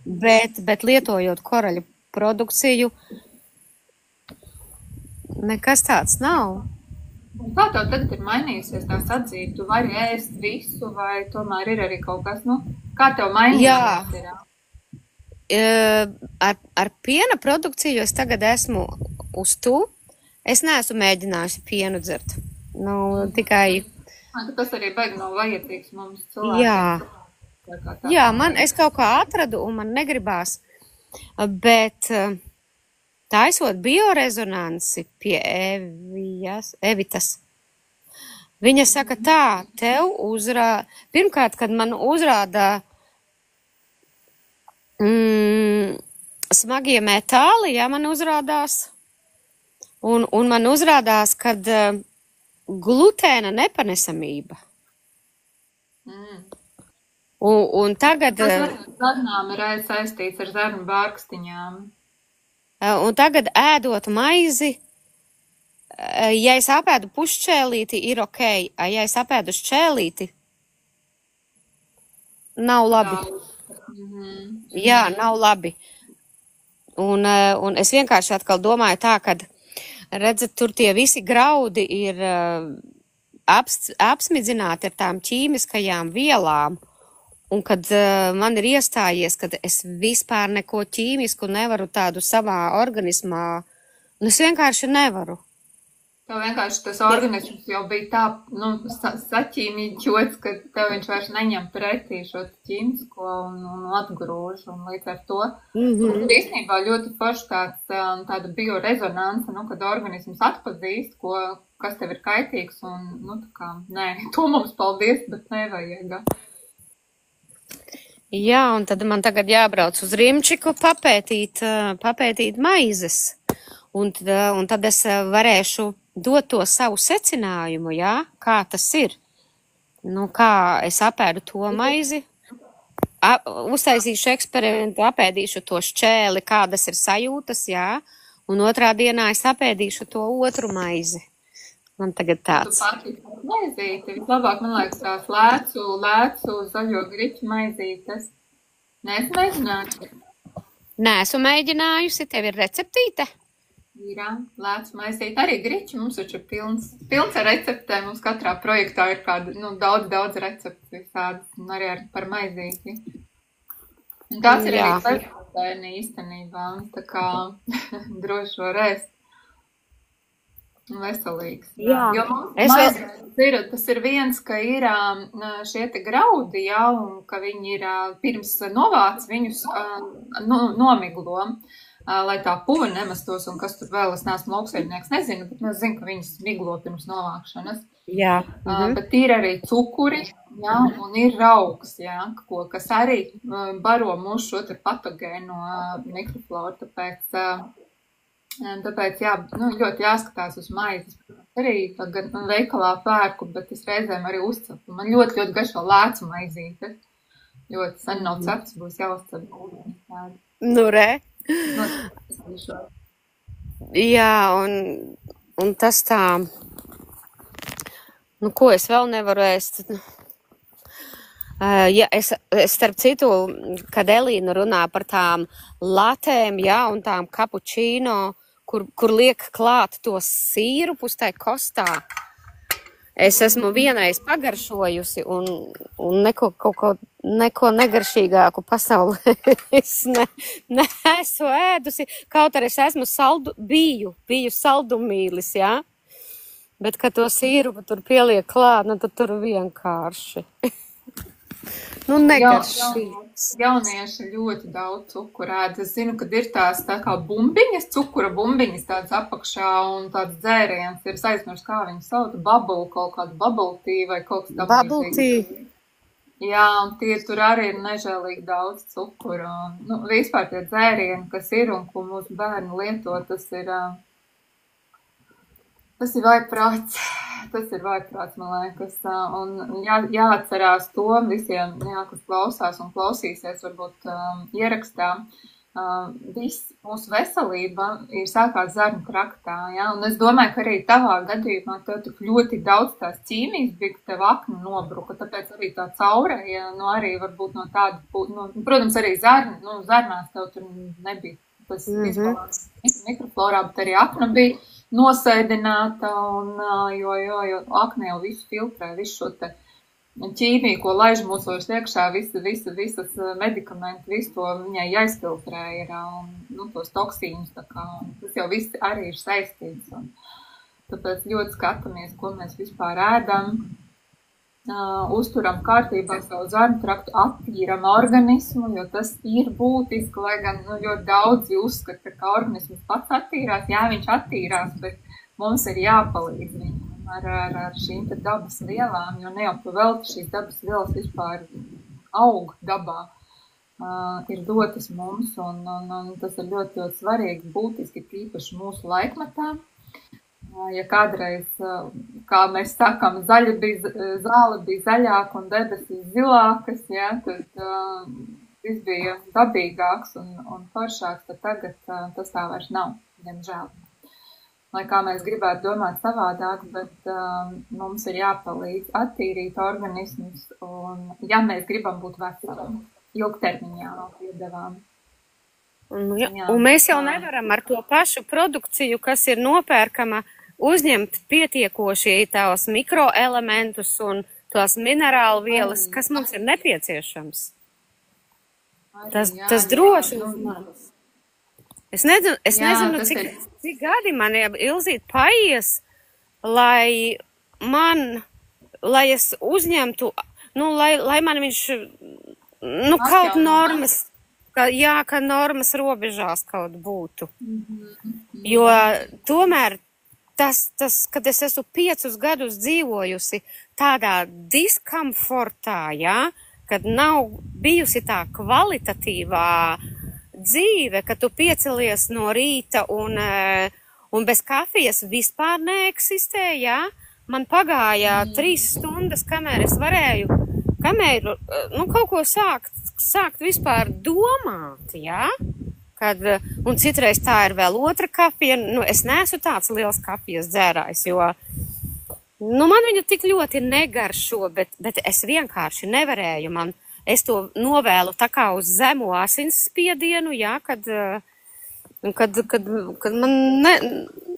Bet lietojot koraļu produkciju, nekas tāds nav. Kā tev tagad ir mainījusies tā sadzīve? Tu vari ēst visu vai tomēr ir arī kaut kas, kā tev mainījusies ir? Ar piena produkciju es tagad esmu uz tu. Es neesmu mēģinājusi pienu dzert. Tikai... Tas arī baigi nav vajadzīgs mums cilvēkiem. Jā, es kaut kā atradu un man negribās. Bet taisot biorezonansi pie Evitas, viņa saka tā, tev pirmkārt, kad man uzrāda smagie metāli, man uzrādās, un man uzrādās, kad glutēna nepanesamība. Un tagad... Tas zarnām ir saistīts ar zarnu bārkstiņām. Un tagad ēdot maizi, ja es apēdu pušķēlīti, ir ok. Ja es apēdu šķēlīti, nav labi. Jā, nav labi. Un es vienkārši atkal domāju tā, kad, redzat, tur tie visi graudi ir apsmidzināti ar tām ķīmiskajām vielām. Un kad man ir iestājies, kad es vispār neko ķīmisku nevaru tādu savā organismā, es vienkārši nevaru. Tev vienkārši tas organisms jau bija tā, saķīmīķots, ka tev viņš vairs neņem pretī šo ķīmisko un atgrūž, un līdz ar to. Īstenībā ļoti forši tāda biorezonanse, kad organisms atpazīst, kas tev ir kaitīgs, un, nē, to mums paldies, bet nevajag. Jā, un tad man tagad jābrauc uz Rimčiku papētīt maizes, un tad es varēšu dot to savu secinājumu, kā tas ir. Kā es apēdu to maizi, uztaisīšu eksperimentu, apēdīšu to šķēli, kādas ir sajūtas, un otrā dienā es apēdīšu to otru maizi. Man tagad tāds. Tu pārtīsi maizīti. Vislabāk, man liekas, tās lēcu zaļo griķu maizītes. Neesmu mēģinājusi. Neesmu mēģinājusi. Tev ir receptīte? Ir, lēcu maizīti. Arī griķi mums taču ir pilns ar receptēm. Mums katrā projektā ir kāda, daudz recepti visādas, un arī par maizīti. Un tās ir arī veselēni īstenībā, tā kā droši var ēst. Veselīgs. Jā. Jo tas ir viens, ka ir šie te graudi, un ka viņi ir pirms novāc viņus nomiglo, lai tā puva nemestos, un kas tur vēl, es neesmu lauksaimnieks, nezinu, bet es zinu, ka viņas miglo pirms novākšanas. Jā. Bet ir arī cukuri, un ir raugs, kas arī baro mūsu šo te patogēno mikrofloru, Tāpēc, ļoti jāskatās uz maizes. Arī gan veikalā pērku, bet es reizēm arī uzcepu. Man ļoti garšo lēcu maizīte. Ļoti sen nav cepts, būs jāuzcep. Re. Jā, un tas tā, ko es vēl nevaru ēst? Es starp citu, kad Elīna runā par tām latēm, un tām kapučīno, kur liek klāt to sīrupus tai kostā. Es esmu vienreiz pagaršojusi un neko negaršīgāku pasaulē es neesmu ēdusi. Kaut arī es esmu biju saldumīlis, Bet, kad to sīrupu tur pieliek klāt, tad tur vienkārši. Nu, negaršīgs. Jaunieši ļoti daudz cukuru ēd. Es zinu, kad ir tās tā kā bumbiņas, cukura bumbiņas tāds apakšā un tāds dzēriens. Ir aizmirst, kā viņi sauc, bubble, kaut kādu bubble tea vai kaut kas tāds. Bubble tea. Jā, un tie tur arī ir nežēlīgi daudz cukuru. Un, vispār tie dzērieni, kas ir un ko mūsu bērni lieto, tas ir vājprāts. Tas ir vājprāts, man liekas. Un jāatcerās to visiem, kas klausās un klausīsies, varbūt ierakstā. Viss mūsu veselība ir sākās zarnu kraktā. Ja? Un es domāju, ka arī tavā gadījumā tev tik ļoti daudz tās ķīmijas bija, ka tev akna nobruka, tāpēc arī tā caurēja, arī varbūt no tāda, protams, arī zarnās tev tur nebija tas izbalans mikroflorā, bet arī akna bija nosēdināta, jo akne jau visu filtrē, visu šo te ķīmiju, ko laiž mūsos iekšā, visas medikamenti, visu to viņai jāizfiltrē ir, un tos toksīnus, tā kā, tas jau viss arī ir saistīts, un tāpēc ļoti skatāmies, ko mēs vispār ēdam, uzturam kārtībā savu zarnu traktu, attīram organismu, jo tas ir būtiski, lai gan ļoti daudzi uzskata, ka organisms pats attīrās. Jā, viņš attīrās, bet mums ir jāpalīdz viņam ar šīm te dabas vielām, jo ne jau pavelti šīs dabas vielas vispār aug dabā, ir dotas mums, un tas ir ļoti, ļoti svarīgi, būtiski tīpaši mūsu laikmetā. Ja kādreiz, kā mēs sakām, zāle bija zaļāka un debesis zilākas, ja, tad viss bija dabīgāks un foršāks, tad tagad tas tā vairs nav, diemžēl. Lai kā mēs gribētu domāt savādāk, bet mums ir jāpalīdz attīrīt organismus, un ja mēs gribam būt veseli, ilgtermiņā no piedevām. Un mēs jau nevaram ar to pašu produkciju, kas ir nopērkama, uzņemt pietiekoši tās mikroelementus un tās minerālu vielas, kas mums ir nepieciešams. Tas droši uz manis. Es nezinu, cik gadi man Ilzīt paies, lai es uzņemtu, lai man viņš, kaut normas, ka normas robežās kaut būtu. Jo tomēr kad es esmu 5 gadus dzīvojusi tādā diskomfortā, ja, kad nav bijusi tā kvalitatīvā dzīve, ka tu piecelies no rīta un bez kafijas vispār neeksistē, ja, man pagāja 3 stundas, kamēr es varēju, kaut ko sākt vispār domāt, ja. Un citreiz tā ir vēl otra kafija. Es neesmu tāds liels kafijas dzērājs, jo man viņa tik ļoti negaršo, bet es vienkārši nevarēju. Es to novēlu tā kā uz zemo asinsspiedienu, ja, kad man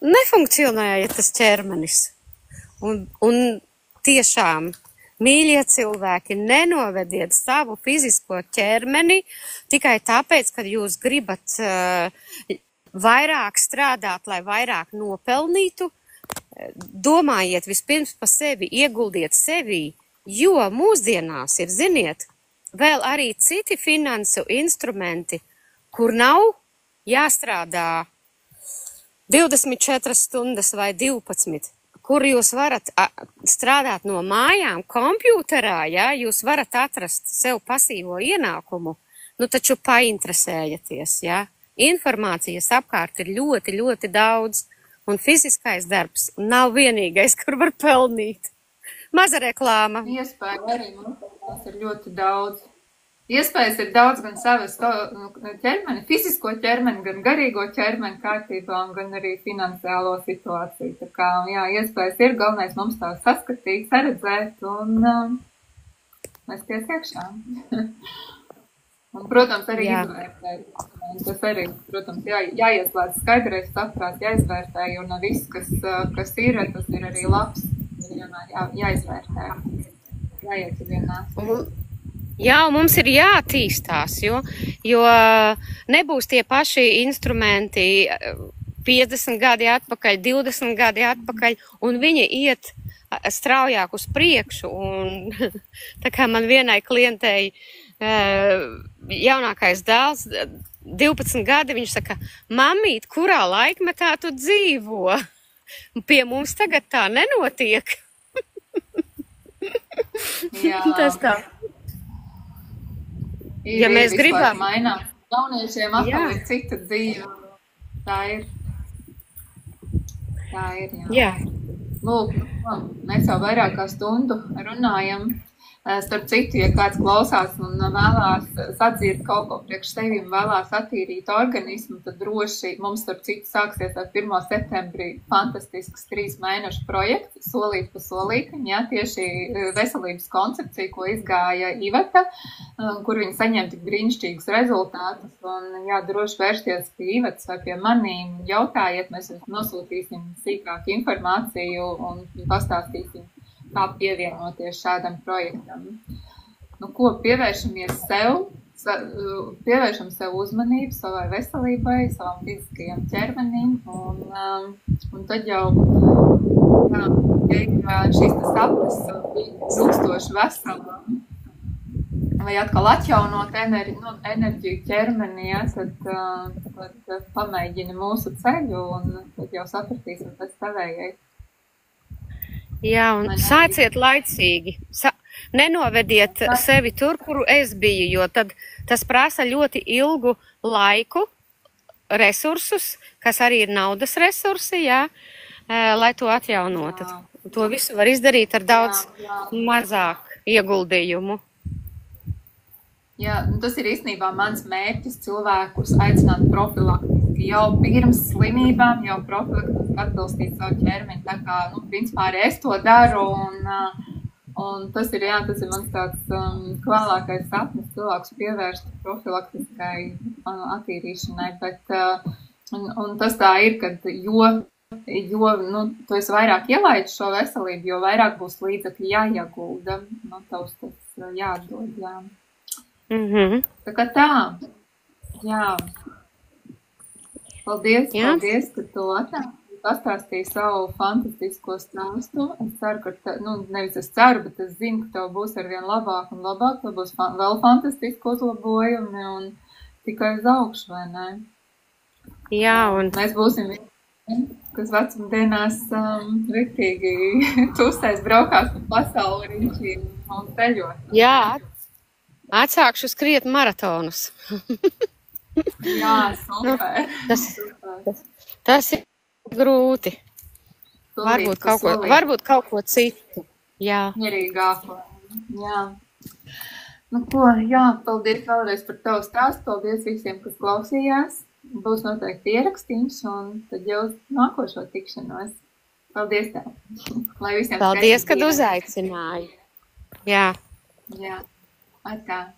nefunkcionēja tas ķermenis. Un tiešām, mīļie cilvēki, nenovediet savu fizisko ķermeni tikai tāpēc, ka jūs gribat vairāk strādāt, lai vairāk nopelnītu. Domājiet vispirms par sevi, ieguldiet sevī, jo mūsdienās ir, ziniet, vēl arī citi finansu instrumenti, kur nav jāstrādā 24 stundas vai 12. Kur jūs varat strādāt no mājām, kompjuterā, ja, jūs varat atrast sev pasīvo ienākumu, taču painteresējaties, ja. Informācijas apkārt ir ļoti, ļoti daudz, un fiziskais darbs nav vienīgais, kur var pelnīt. Maza reklāma. Iespēja arī mums ir ļoti daudz. Iespējas ir daudz gan savas ķermeni, fizisko ķermeni, gan garīgo ķermeni kārtībā, gan arī finansiālo situāciju. Tā kā, jā, iespējas ir, galvenais mums tā saskatīt, saredzēt un mesties iekšā. Un, protams, arī izvērtēt. Tas arī, protams, jāieslēdz skaidrais saprāt, jāizvērtē, jo ne viss, kas ir, tas ir arī labs. Jāizvērtē, jāiecienās. Jā, mums ir jāattīstās, jo nebūs tie paši instrumenti 50 gadi atpakaļ, 20 gadi atpakaļ, un viņi iet straujāk uz priekšu. Un tā kā man vienai klientei jaunākais dēls, 12 gadi, viņš saka, mamīt, kurā laikmetā tu dzīvo? Pie mums tagad tā nenotiek. Jā. Tas tā. Ja mēs gribam. Mainās. Jauniešiem atkal ir cita dzīve. Tā ir, jā. Lūk, mēs jau vairāk kā stundu runājam. Starp citu, ja kāds klausās un vēlās sadzird kaut ko priekš sevi un vēlās attīrīt organismu, tad droši mums starp citu sāksies ar 1. septembrī fantastisks 3 mēnešu projekts, solīt pa solītim, jā, tieši veselības koncepcija, ko izgāja Iveta, kur viņa saņem tik brīnišķīgus rezultātus. Un jā, droši vērsties pie Ivetas vai pie manīm, jautājiet, mēs jums nosūtīsim sīkāku informāciju un pastāstīsim, kā pievienoties šādam projektam. Nu, ko pievēršamies sev, pievēršam sev uzmanību, savai veselībai, savam fiziskajam ķermenim, un tad jau šīs sapnes ilgstoši veselām, lai atkal atjaunot enerģiju ķermenī, ja, tad pamēģini mūsu ceļu, un tad jau sapratīsim pēc tavējai. Jā, un sāciet laicīgi. Nenovediet sevi tur, kuru es biju, jo tad tas prasa ļoti ilgu laiku, resursus, kas arī ir naudas resursi, jā, lai to atjaunotu. To visu var izdarīt ar daudz mazāk ieguldījumu. Jā, tas ir īstenībā mans mērķis cilvēkus aicināt profilaktiski jau pirms slimībām, jau profilaktiski atbilstīt savu ķermeni. Tā kā, principā arī es to daru, un tas ir mans tāds kvēlākais sapnis cilvēkus pievērst profilaktiskai attīrīšanai, bet, un tas tā ir, kad jo tu esi vairāk ielaidis šo veselību, jo vairāk būs līdzekļi jāiegulda, tavs tas jāatdod, jā. Tā kā tā, jā. Paldies, ka tu pastāstīji savu fantastisko stāstu. Es ceru, ka, nevis es ceru, bet es zinu, ka tev būs arvien labāk un labāk, tev būs vēl fantastiski uzlabojumi un tikai uz augšu, vai ne? Jā, un mēs būsim kas vecumdienās riktīgi tūstais braukās pa pasauli riņķī un ceļot. Jā, atsākšu skriet maratonus. Jā, super. Tas ir grūti. Varbūt kaut ko citu. Jā. Mierīgāko. Jā. Nu ko, jā, paldies vēlreiz par tavu stāstu. Paldies visiem, kas klausījās. Būs noteikti ierakstīns un tad jau nākošo tikšanos. Paldies tev. Lai visiem paldies, kad uzaicināji. Jā. Jā. Atā.